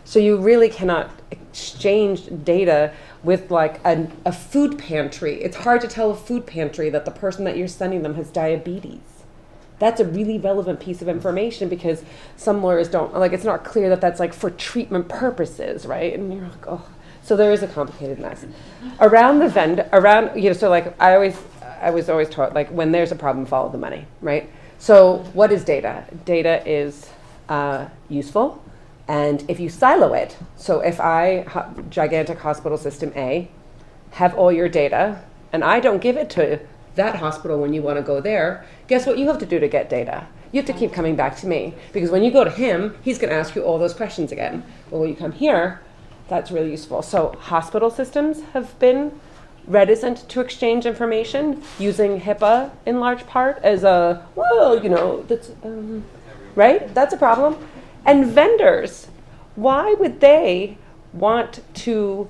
S5: So you really cannot exchange data with a food pantry. It's hard to tell a food pantry that the person that you're sending them has diabetes. That's a really relevant piece of information, because some lawyers don't, it's not clear that that's for treatment purposes, right? And you're like, oh. So there is a complicated mess. Around the vendor, I was always taught, when there's a problem, follow the money, right? So what is data? Data is useful. And if you silo it, so if gigantic hospital system A, have all your data, and I don't give it to that hospital when you want to go there, guess what you have to do to get data? You have to keep coming back to me. Because when you go to him, he's going to ask you all those questions again. Well, when you come here, that's really useful. So hospital systems have been reticent to exchange information, using HIPAA in large part as that's, right? That's a problem. And vendors, why would they want to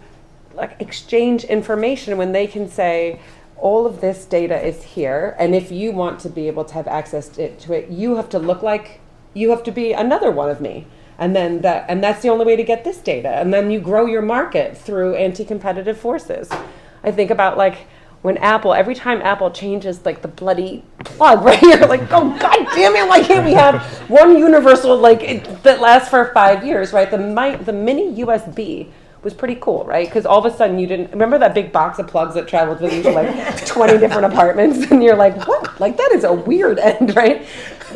S5: exchange information when they can say, all of this data is here, and if you want to be able to have access to it, you have to look like you have to be another one of me. And then that's the only way to get this data. And then you grow your market through anti-competitive forces. I think about when every time Apple changes the bloody plug, right? You're like, oh, God damn it, why can't we have one universal that lasts for 5 years, right? The mini USB was pretty cool, right? Because all of a sudden you didn't remember that big box of plugs that traveled with you to like 20 different apartments, and you're like, what? Like that is a weird end, right?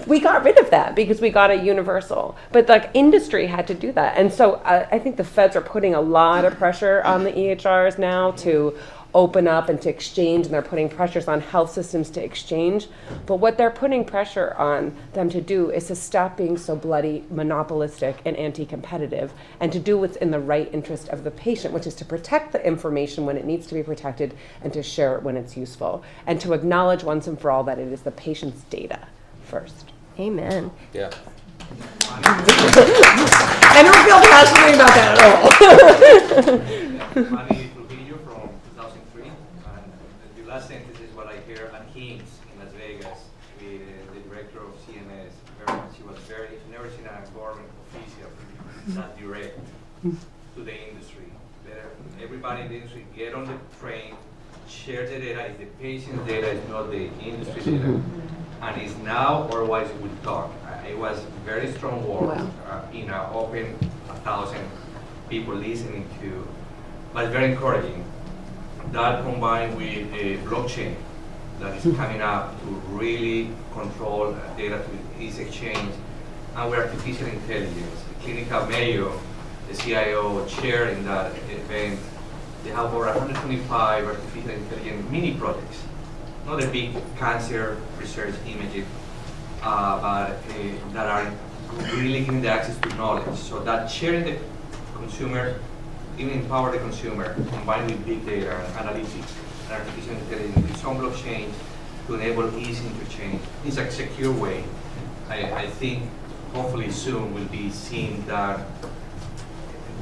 S5: We got rid of that because we got a universal, but like industry had to do that, and so I think the feds are putting a lot of pressure on the EHRs now to open up and to exchange, and they're putting pressures on health systems to exchange. But what they're putting pressure on them to do is to stop being so bloody monopolistic and anti-competitive, and to do what's in the right interest of the patient, which is to protect the information when it needs to be protected and to share it when it's useful, and to acknowledge once and for all that it is the patient's data first.
S2: Amen.
S6: Yeah.
S5: I don't feel passionate about that at all.
S8: Manny Trujillo from 2003, and the last sentence is what I hear at King's in Las Vegas with the director of CMS. She was very, I've never seen a government official that direct to the industry. Everybody in the industry get on the train, share the data. It's the patient's data, it's not the industry data. And it's now, otherwise we would talk. It was very strong words, in an open 1,000 people listening to, but very encouraging. That combined with a blockchain that is coming up to really control data to ease exchange, and with artificial intelligence. Clinical Mayo, the CIO chair in that event, they have over 125 artificial intelligence mini projects. Not a big cancer research imaging, but that are really giving the access to knowledge. So that sharing the consumer, even empower the consumer, combined with big data and analytics and artificial intelligence with some blockchain to enable easy interchange. It's a secure way. I think hopefully soon we'll be seeing that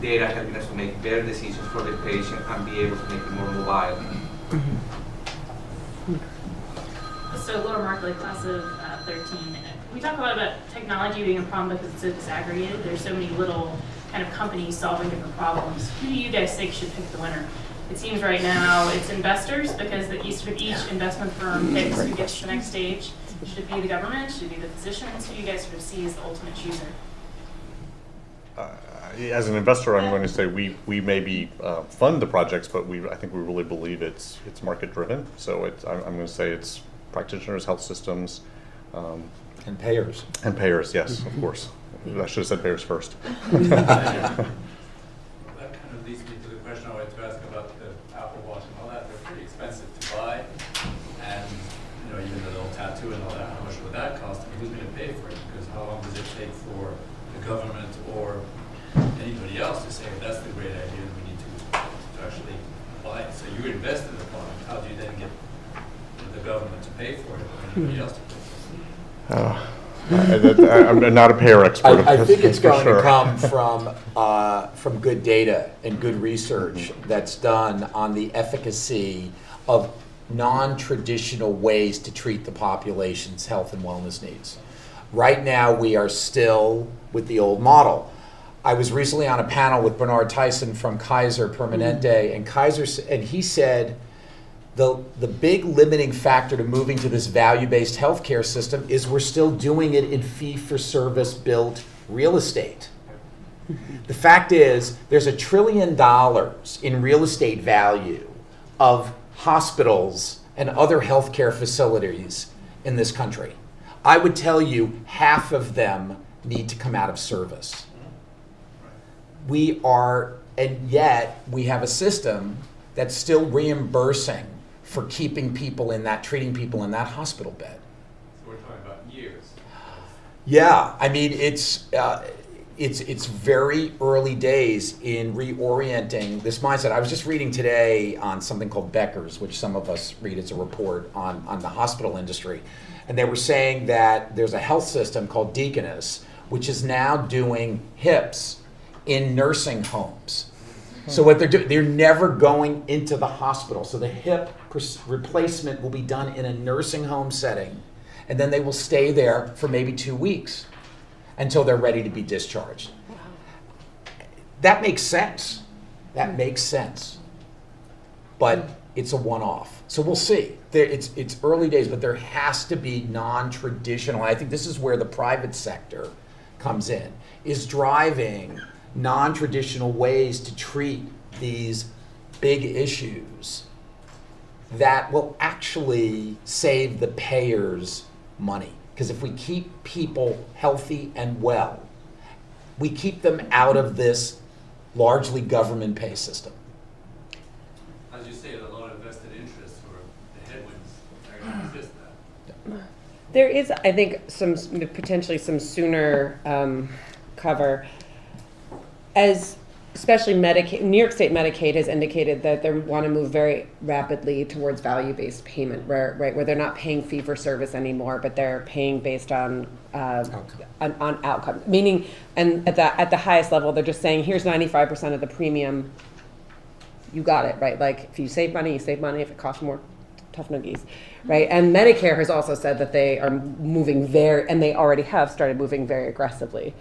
S8: data helping us to make better decisions for the patient and be able to make it more mobile.
S9: So Laura Markley, class of 13. We talk a lot about technology being a problem because it's so disaggregated. There's so many little kind of companies solving different problems. Who do you guys think should pick the winner? It seems right now it's investors, because each investment firm picks who gets to the next stage. Should it be the government? Should it be the physicians? Who do you guys sort of see as the ultimate chooser?
S4: As an investor, I'm going to say we maybe fund the projects, but I think we really believe it's market driven. So I'm going to say it's practitioners, health systems,
S6: And payers.
S4: and payers. Yes, of course. I should have said payers first.
S10: That kind of leads me to the question I wanted to ask about the Apple Watch and all that. They're pretty expensive to buy, and even the little tattoo and all that. How much would that cost? And who's going to pay for it? Because how long does it take for the government or anybody else to say, well, that's the great idea and we need to actually buy it? So you invest in the product. How do you then get the government to pay for it or anybody else to pay for it?
S4: I'm not a payer expert.
S6: I think it's
S4: for
S6: going
S4: sure.
S6: to come from good data and good research that's done on the efficacy of non-traditional ways to treat the population's health and wellness needs. Right now, we are still with the old model. I was recently on a panel with Bernard Tyson from Kaiser Permanente, and he said the big limiting factor to moving to this value-based healthcare system is we're still doing it in fee-for-service built real estate. The fact is, there's $1 trillion in real estate value of hospitals and other healthcare facilities in this country. I would tell you half of them need to come out of service. And yet we have a system that's still reimbursing for keeping people in that, treating people in that hospital bed.
S10: So we're talking about years.
S6: Yeah, I mean, it's very early days in reorienting this mindset. I was just reading today on something called Becker's, which some of us read as a report on the hospital industry. And they were saying that there's a health system called Deaconess, which is now doing hips in nursing homes. So what they're doing, they're never going into the hospital. So the hip replacement will be done in a nursing home setting, and then they will stay there for maybe 2 weeks until they're ready to be discharged. Wow. That makes sense. That makes sense. But it's a one-off. So we'll see. It's early days, but there has to be non-traditional. And I think this is where the private sector comes in, is driving non-traditional ways to treat these big issues that will actually save the payers money. Because if we keep people healthy and well, we keep them out of this largely government pay system.
S10: As you say, a lot of vested interests or the headwinds actually resist that.
S5: There is, I think, potentially some sooner cover, as especially Medicaid. New York State Medicaid has indicated that they want to move very rapidly towards value-based payment, where they're not paying fee for service anymore, but they're paying based on outcome. Meaning, and at the highest level, they're just saying, here's 95% of the premium. You got it, right? Like, if you save money, you save money. If it costs more, tough noogies, right? And Medicare has also said that they are moving and they already have started moving very aggressively.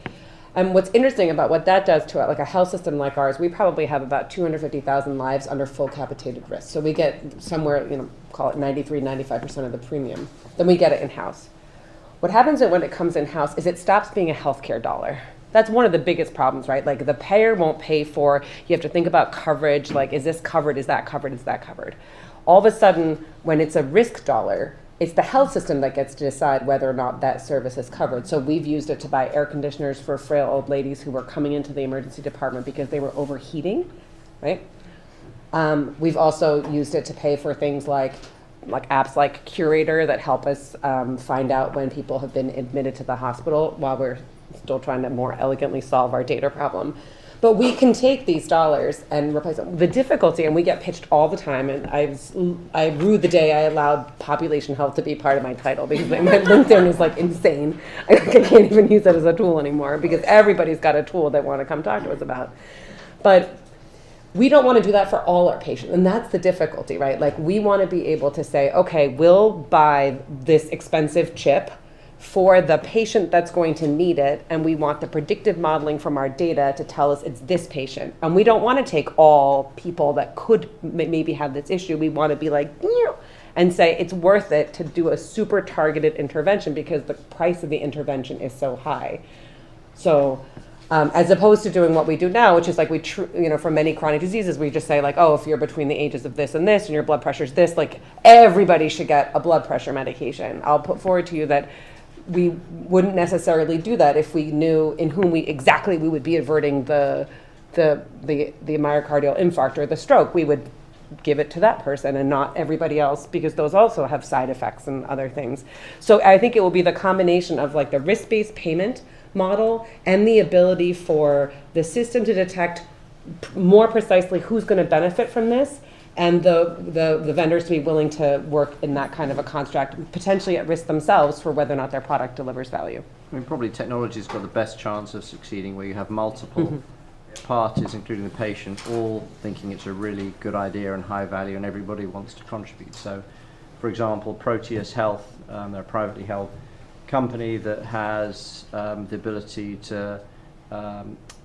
S5: And what's interesting about what that does to like a health system like ours, we probably have about 250,000 lives under full capitated risk. So we get somewhere, call it 93, 95% of the premium. Then we get it in-house. What happens when it comes in-house is it stops being a healthcare dollar. That's one of the biggest problems, right? Like the payer won't pay for, you have to think about coverage, like is this covered, is that covered, is that covered? All of a sudden, when it's a risk dollar, it's the health system that gets to decide whether or not that service is covered. So we've used it to buy air conditioners for frail old ladies who were coming into the emergency department because they were overheating, right? We've also used it to pay for things like apps like Curator that help us find out when people have been admitted to the hospital while we're still trying to more elegantly solve our data problem. But we can take these dollars and replace them. The difficulty, and we get pitched all the time, and I rue the day I allowed population health to be part of my title because my LinkedIn is like insane. I can't even use it as a tool anymore because everybody's got a tool they want to come talk to us about. But we don't want to do that for all our patients, and that's the difficulty, right? Like we want to be able to say, okay, we'll buy this expensive chip for the patient that's going to need it, and we want the predictive modeling from our data to tell us it's this patient. And we don't want to take all people that could maybe have this issue. We want to be like, and say it's worth it to do a super targeted intervention because the price of the intervention is so high. So as opposed to doing what we do now, which is like for many chronic diseases, we just say like, oh, if you're between the ages of this and this and your blood pressure is this, like everybody should get a blood pressure medication. I'll put forward to you that we wouldn't necessarily do that if we knew in whom we would be averting the myocardial infarct or the stroke. We would give it to that person and not everybody else because those also have side effects and other things. So I think it will be the combination of like the risk-based payment model and the ability for the system to detect more precisely who's going to benefit from this, and the vendors to be willing to work in that kind of a construct, potentially at risk themselves for whether or not their product delivers value.
S3: I mean, probably technology's got the best chance of succeeding where you have multiple parties, including the patient, all thinking it's a really good idea and high value and everybody wants to contribute. So, for example, Proteus Health, they're a privately held company that has the ability to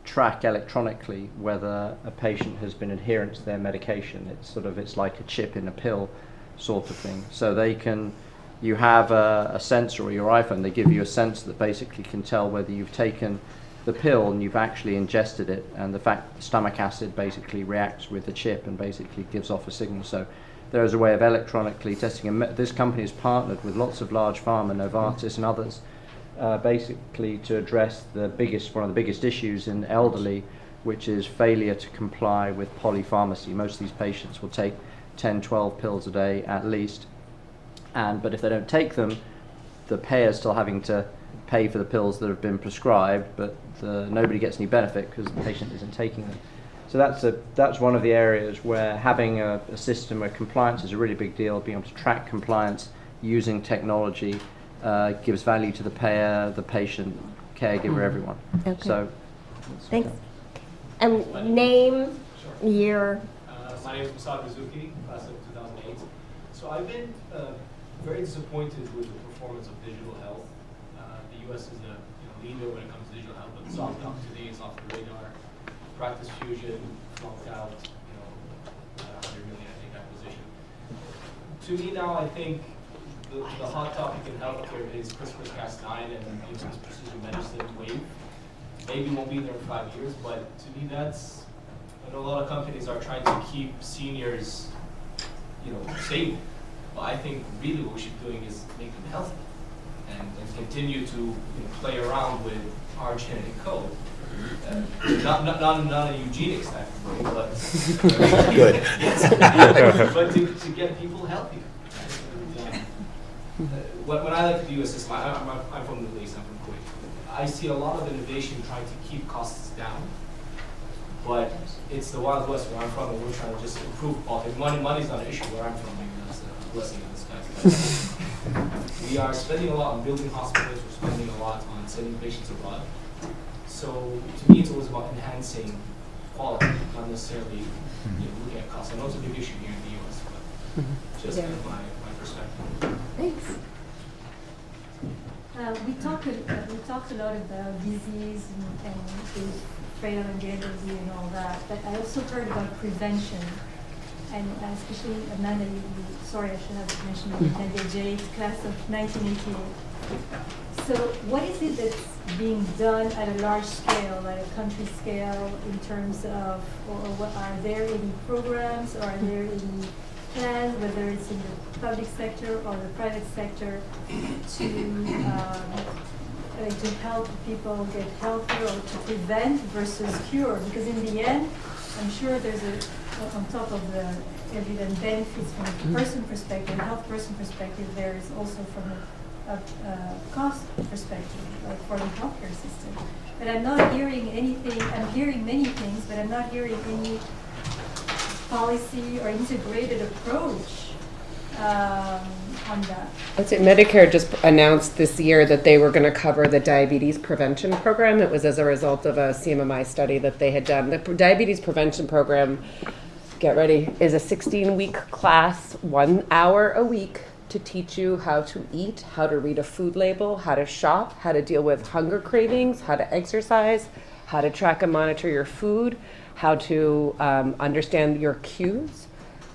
S3: track electronically whether a patient has been adherent to their medication. It's like a chip in a pill sort of thing. So you have a sensor or your iPhone, they give you a sensor that basically can tell whether you've taken the pill and you've actually ingested it, and the fact that stomach acid basically reacts with the chip and basically gives off a signal. So there is a way of electronically testing, and this company has partnered with lots of large pharma, Novartis and others, basically to address one of the biggest issues in elderly, which is failure to comply with polypharmacy. Most of these patients will take 10, 12 pills a day at least, but if they don't take them, the payer's still having to pay for the pills that have been prescribed, but nobody gets any benefit because the patient isn't taking them. So that's one of the areas where having a system where compliance is a really big deal, being able to track compliance using technology gives value to the payer, the patient, caregiver, everyone.
S2: Okay.
S3: So,
S2: thanks. And name, year.
S11: My name is Musad Rizuki, class of 2008. So I've been very disappointed with the performance of digital health. The U.S. is a leader when it comes to digital health, but soft up today is off the radar. Practice Fusion flunked out, 100 million, I think, acquisition. To me now, I think the hot topic in healthcare is CRISPR-Cas9 and this precision medicine wave. maybe won't be there in 5 years, but to me that's, I know a lot of companies are trying to keep seniors, stable. But I think really what we should be doing is make them healthy and continue to play around with our genetic code. Not a eugenics type of way, but
S6: Good.
S11: yes, but to get people healthier. When I look at the U.S. system, I'm from the Middle East, I'm from Kuwait. I see a lot of innovation trying to keep costs down, but it's the Wild West where I'm from, and we're trying to just improve quality. Money's not an issue where I'm from. Maybe that's a blessing in disguise. We are spending a lot on building hospitals. We're spending a lot on sending patients abroad. So to me, it's always about enhancing quality, not necessarily looking at costs. I know it's a big issue here in the U.S., but just my perspective.
S12: Thanks. We talked a lot about disease and the frail and elderly and all that, but I also heard about prevention. And especially Amanda, sorry, I should have mentioned the J class of 1988. So what is it that's being done at a large scale, at a country scale, in terms of, or what, are there any programs, or are there any plans, whether it's in the public sector or the private sector, to help people get healthier or to prevent versus cure? Because in the end, I'm sure there's on top of the evident benefits from a person perspective, health person perspective, there is also from a cost perspective, like for the healthcare system. But I'm not hearing anything, I'm hearing many things, but I'm not hearing any policy or integrated approach on that.
S5: I'd say Medicare just announced this year that they were going to cover the diabetes prevention program. It was as a result of a CMMI study that they had done. The diabetes prevention program, get ready, is a 16-week class, 1 hour a week, to teach you how to eat, how to read a food label, how to shop, how to deal with hunger cravings, how to exercise, how to track and monitor your food, how to understand your cues.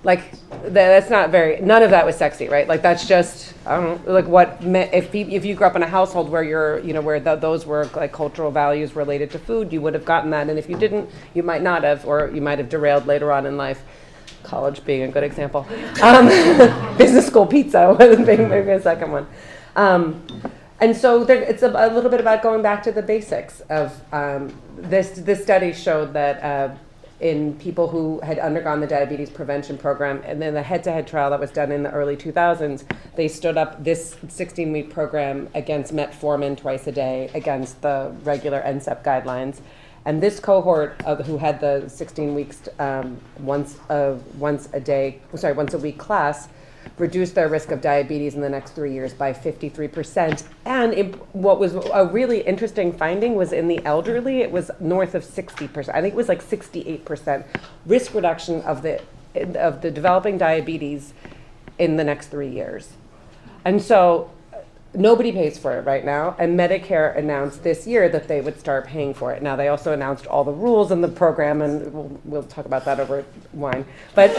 S5: Like, that's not very, none of that was sexy, right? Like, that's just, I don't know, like what, if you grew up in a household where where those were like cultural values related to food, you would have gotten that. And if you didn't, you might not have, or you might have derailed later on in life. College being a good example. Business school pizza being maybe a second one. And so it's a little bit about going back to the basics of this study showed that in people who had undergone the diabetes prevention program, and then the head-to-head trial that was done in the early 2000s, they stood up this 16-week program against metformin twice a day, against the regular NSEP guidelines. And this cohort who had the 16 weeks once a week class reduced their risk of diabetes in the next 3 years by 53%. And what was a really interesting finding was in the elderly, it was north of 60%. I think it was like 68% risk reduction of the developing diabetes in the next 3 years. And so nobody pays for it right now, and Medicare announced this year that they would start paying for it. Now, they also announced all the rules in the program, and we'll talk about that over wine. But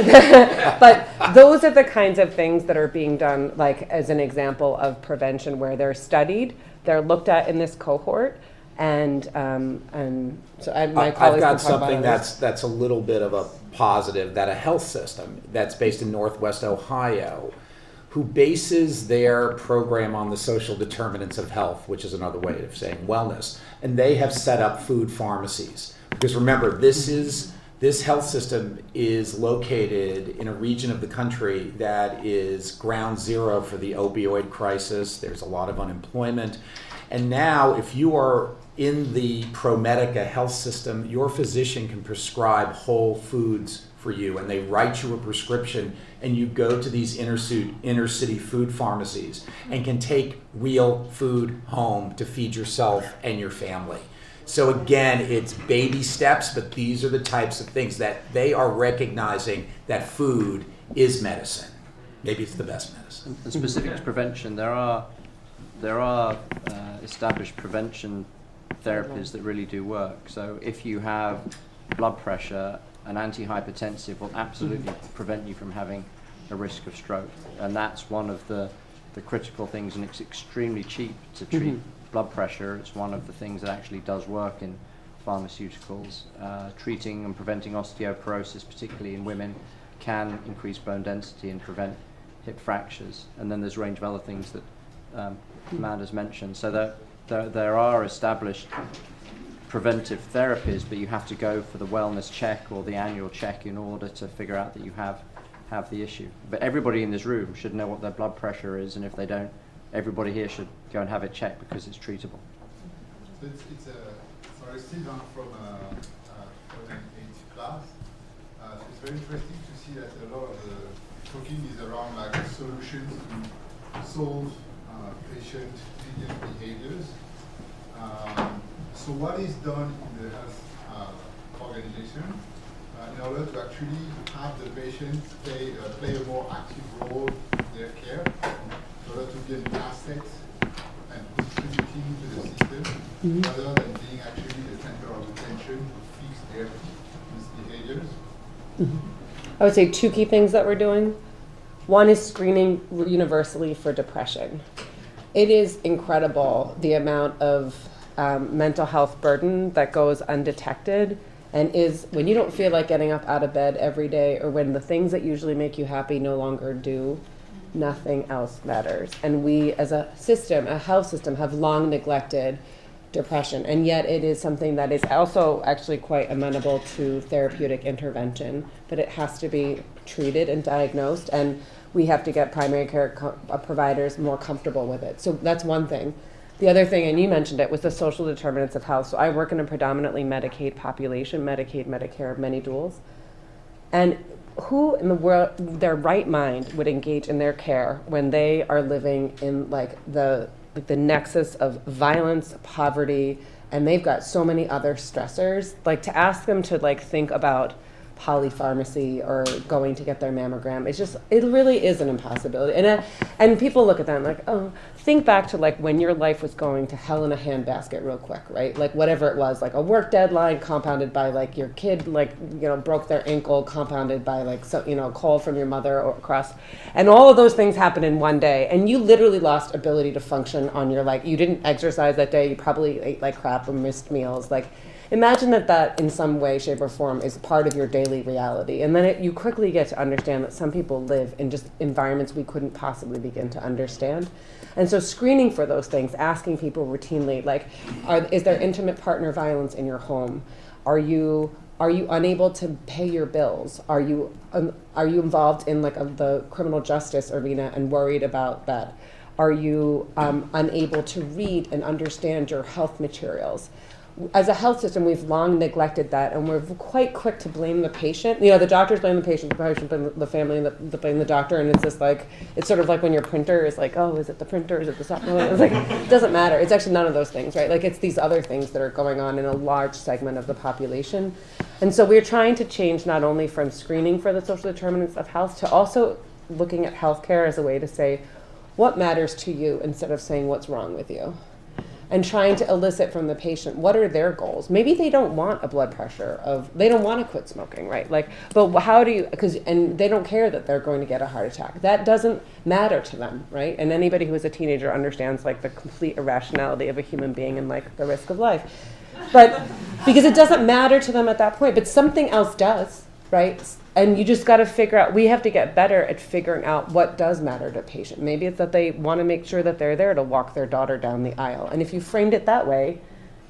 S5: but those are the kinds of things that are being done, like as an example of prevention, where they're studied, they're looked at in this cohort, and so my colleagues
S6: I've got
S5: can talk about
S6: something that's a little bit of a positive, that a health system that's based in Northwest Ohio, who bases their program on the social determinants of health, which is another way of saying wellness. And they have set up food pharmacies. Because remember, this health system is located in a region of the country that is ground zero for the opioid crisis. There's a lot of unemployment. And now, if you are in the ProMedica health system, your physician can prescribe whole foods for you, and they write you a prescription, and you go to these inner city food pharmacies and can take real food home to feed yourself and your family. So again, it's baby steps, but these are the types of things that they are recognizing that food is medicine. Maybe it's the best medicine.
S3: And specific to prevention, there are established prevention therapies that really do work. So if you have blood pressure, an antihypertensive will absolutely prevent you from having a risk of stroke. And that's one of the the critical things, and it's extremely cheap to treat blood pressure. It's one of the things that actually does work in pharmaceuticals. Treating and preventing osteoporosis, particularly in women, can increase bone density and prevent hip fractures. And then there's a range of other things that Amanda's mentioned. So there are established preventive therapies, but you have to go for the wellness check or the annual check in order to figure out that you have the issue. But everybody in this room should know what their blood pressure is, and if they don't, everybody here should go and have it checked because it's treatable.
S13: So sorry, Stephen from an 8 class. So it's very interesting to see that a lot of the talking is around like solutions to solve patient behaviors. So what is done in the health organization in order to actually have the patient play a more active role in their care, in order to be an asset and contributing to the system, rather than being actually the center of attention to fix their misbehaviors?
S5: I would say 2 key things that we're doing. One is screening universally for depression. It is incredible the amount of mental health burden that goes undetected, and is when you don't feel like getting up out of bed every day, or when the things that usually make you happy no longer do, nothing else matters. And we as a system, a health system, have long neglected depression, and yet it is something that is also actually quite amenable to therapeutic intervention, but it has to be treated and diagnosed, and we have to get primary care providers more comfortable with it. So that's one thing. The other thing, and you mentioned it, was the social determinants of health. So I work in a predominantly Medicaid population, Medicaid, Medicare, many duals. And who in the world, their right mind, would engage in their care when they are living in the nexus of violence, poverty, and they've got so many other stressors? Like, to ask them to think about polypharmacy or going to get their mammogram, it really is an impossibility. And people look at that and like, oh, think back to when your life was going to hell in a handbasket real quick, right? Like whatever it was, like a work deadline compounded by your kid broke their ankle, compounded by a call from your mother or across, and all of those things happened in one day, and you literally lost ability to function on your you didn't exercise that day, you probably ate like crap or missed meals. Imagine that in some way, shape, or form is part of your daily reality. And then you quickly get to understand that some people live in just environments we couldn't possibly begin to understand. And so screening for those things, asking people routinely, is there intimate partner violence in your home? Are you unable to pay your bills? Are you involved in the criminal justice arena and worried about that? Are you unable to read and understand your health materials? As a health system, we've long neglected that, and we're quite quick to blame the patient. The doctors blame the patient blame the family, and the blame the doctor, and it's just it's sort of like when your printer is oh, is it the printer, is it the software? It's it doesn't matter. It's actually none of those things, right? It's these other things that are going on in a large segment of the population. And so we're trying to change not only from screening for the social determinants of health to also looking at healthcare as a way to say, what matters to you, instead of saying what's wrong with you. And trying to elicit from the patient, what are their goals? Maybe they don't want a blood pressure they don't want to quit smoking, right? But how do you, and they don't care that they're going to get a heart attack. That doesn't matter to them, right? And anybody who is a teenager understands the complete irrationality of a human being and the risk of life. But because it doesn't matter to them at that point, but something else does, right? And you just got to figure out, we have to get better at figuring out what does matter to a patient. Maybe it's that they want to make sure that they're there to walk their daughter down the aisle. And if you framed it that way,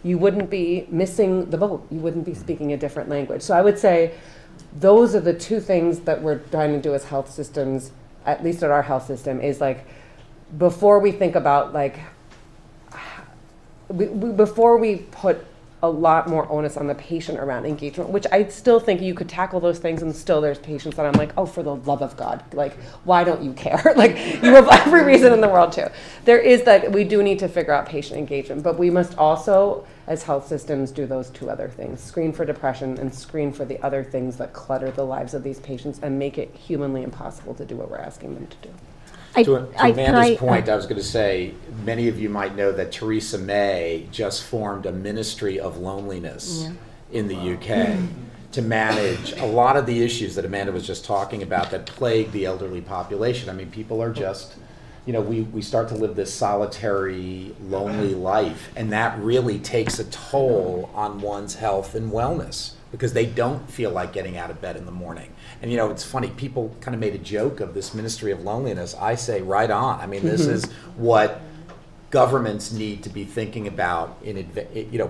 S5: you wouldn't be missing the boat. You wouldn't be speaking a different language. So I would say those are the 2 things that we're trying to do as health systems, at least at our health system, is before we think about before we put a lot more onus on the patient around engagement, which I still think you could tackle those things, and still there's patients that I'm oh, for the love of God, why don't you care? You have every reason in the world to. There is we do need to figure out patient engagement, but we must also, as health systems, do those 2 other things: screen for depression and screen for the other things that clutter the lives of these patients and make it humanly impossible to do what we're asking them to do.
S6: To Amanda's point, I was going to say, many of you might know that Theresa May just formed a ministry of loneliness in the UK to manage a lot of the issues that Amanda was just talking about that plague the elderly population. I mean, people are just, we start to live this solitary, lonely life, and that really takes a toll on one's health and wellness because they don't feel like getting out of bed in the morning. And it's funny, people kind of made a joke of this ministry of loneliness. I say right on. I mean, this is what governments need to be thinking about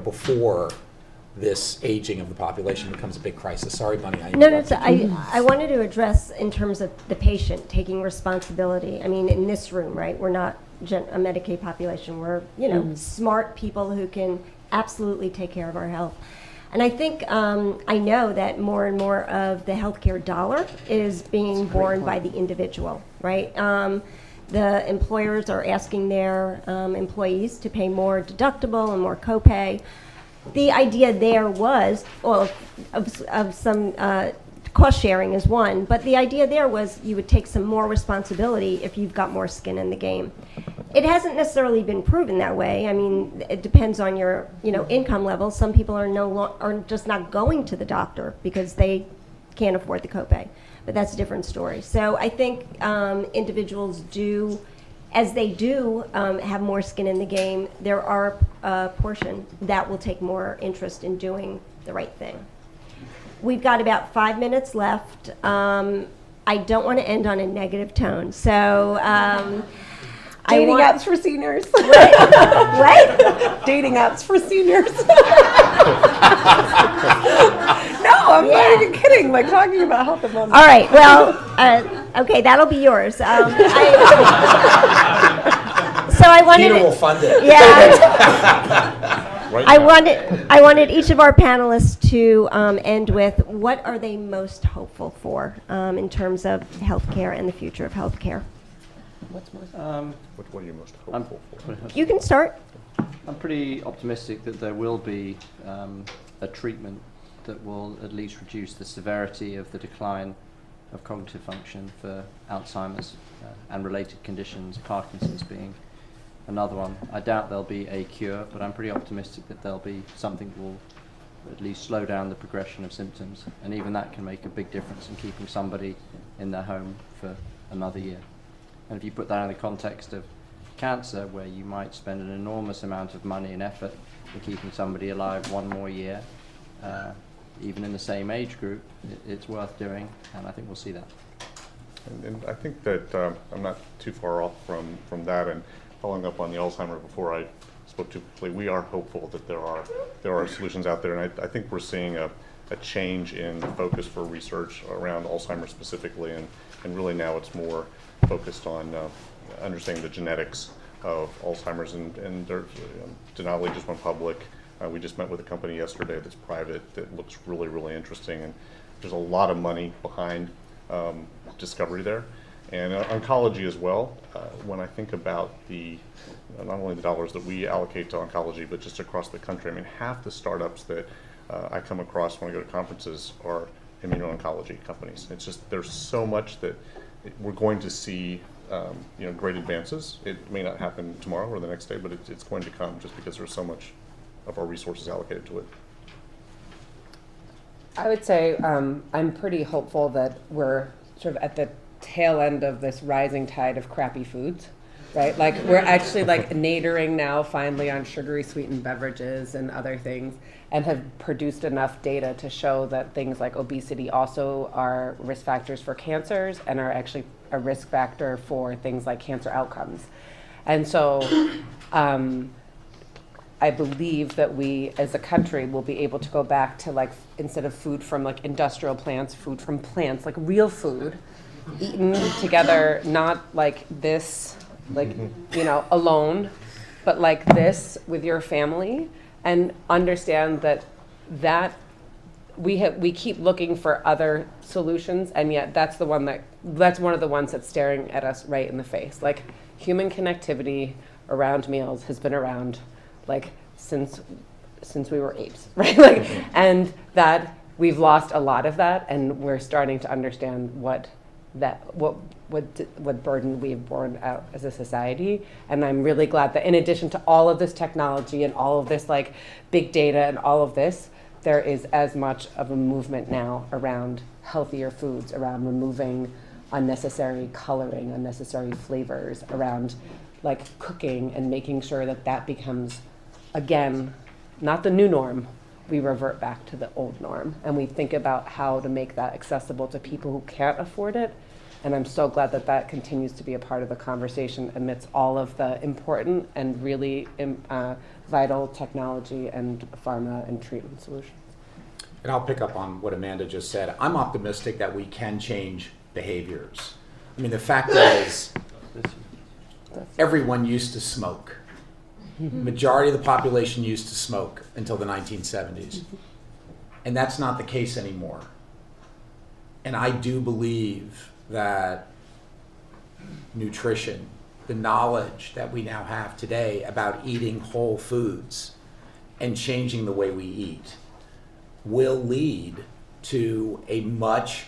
S6: before this aging of the population becomes a big crisis. Sorry, Bunny.
S2: I wanted to address in terms of the patient taking responsibility. I mean, in this room, right, we're not a Medicaid population. We're, smart people who can absolutely take care of our health. And I think, I know that more and more of the healthcare dollar is being borne by the individual, right? The employers are asking their employees to pay more deductible and more copay. The idea there was, well, of some cost sharing is one, but the idea there was you would take some more responsibility if you've got more skin in the game. It hasn't necessarily been proven that way. I mean, it depends on your, income level. Some people are just not going to the doctor because they can't afford the copay, but that's a different story. So I think individuals do, as they do have more skin in the game, there are a portion that will take more interest in doing the right thing. We've got about 5 minutes left. I don't want to end on a negative tone, so
S5: dating apps for seniors.
S2: What?
S5: Dating apps for seniors. No, I'm not even kidding. Like talking about health and wellness.
S2: All right. Well, okay, that'll be yours. So I wanted.
S6: Peter will fund it.
S2: Yeah. I wanted each of our panelists to end with what are they most hopeful for in terms of healthcare and the future of healthcare.
S4: What are you most hopeful for?
S2: You can start.
S3: I'm pretty optimistic that there will be a treatment that will at least reduce the severity of the decline of cognitive function for Alzheimer's and related conditions, Parkinson's being another one. I doubt there'll be a cure, but I'm pretty optimistic that there'll be something that will at least slow down the progression of symptoms, and even that can make a big difference in keeping somebody in their home for another year. And if you put that in the context of cancer, where you might spend an enormous amount of money and effort in keeping somebody alive one more year, even in the same age group, it's worth doing, and I think we'll see that.
S4: And I think that I'm not too far off from that, and following up on the Alzheimer before I spoke too quickly, we are hopeful that there are solutions out there, and I think we're seeing a change in focus for research around Alzheimer's specifically, and really now it's more focused on understanding the genetics of Alzheimer's, and Denali just went public. We just met with a company yesterday that's private that looks really, really interesting, and there's a lot of money behind discovery there. And oncology as well. When I think about not only the dollars that we allocate to oncology, but just across the country, I mean, half the startups that I come across when I go to conferences are immuno-oncology companies. It's just, there's so much that we're going to see, great advances. It may not happen tomorrow or the next day, but it's going to come just because there's so much of our resources allocated to it.
S5: I would say I'm pretty hopeful that we're sort of at the tail end of this rising tide of crappy foods, right? Like we're actually like nadering now finally on sugary sweetened beverages and other things, and have produced enough data to show that things like obesity also are risk factors for cancers and are actually a risk factor for things like cancer outcomes. And so I believe that we as a country will be able to go back to, like, instead of food from like industrial plants, food from plants, like real food, eaten together, not like this, like, alone, but like this with your family, and understand that we keep looking for other solutions, and yet that's one of the ones that's staring at us right in the face. Like, human connectivity around meals has been around like since we were apes, right? Like, and that we've lost a lot of that, and we're starting to understand what burden we've borne out as a society. And I'm really glad that in addition to all of this technology and all of this like big data and all of this, there is as much of a movement now around healthier foods, around removing unnecessary coloring, unnecessary flavors around like cooking, and making sure that that becomes, again, not the new norm. We revert back to the old norm, and we think about how to make that accessible to people who can't afford it. And I'm so glad that that continues to be a part of the conversation amidst all of the important and really vital technology and pharma and treatment solutions.
S6: And I'll pick up on what Amanda just said. I'm optimistic that we can change behaviors. I mean, the fact is, everyone used to smoke. Majority of the population used to smoke until the 1970s. And that's not the case anymore. And I do believe that nutrition, the knowledge that we now have today about eating whole foods and changing the way we eat, will lead to a much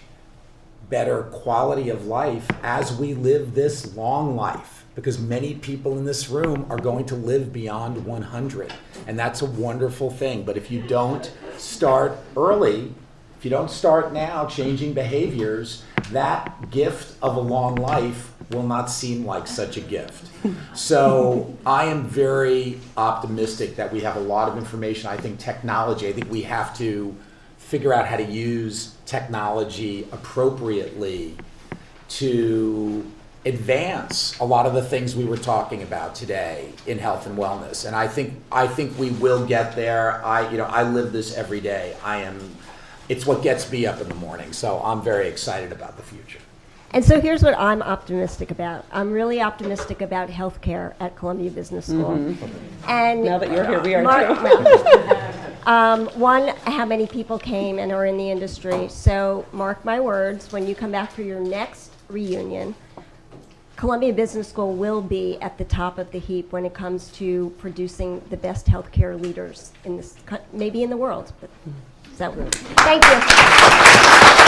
S6: better quality of life as we live this long life. Because many people in this room are going to live beyond 100. And that's a wonderful thing. But if you don't start early, if you don't start now changing behaviors, that gift of a long life will not seem like such a gift. So I am very optimistic that we have a lot of information. I think technology, I think we have to figure out how to use technology appropriately to advance a lot of the things we were talking about today in health and wellness. And I think we will get there. I live this every day. It's what gets me up in the morning. So I'm very excited about the future.
S2: And so here's what I'm optimistic about. I'm really optimistic about healthcare at Columbia Business School. And
S5: now that you're here, we are too.
S2: One, how many people came and are in the industry. So mark my words, when you come back for your next reunion, Columbia Business School will be at the top of the heap when it comes to producing the best healthcare leaders in this, maybe in the world. But, so, thank you.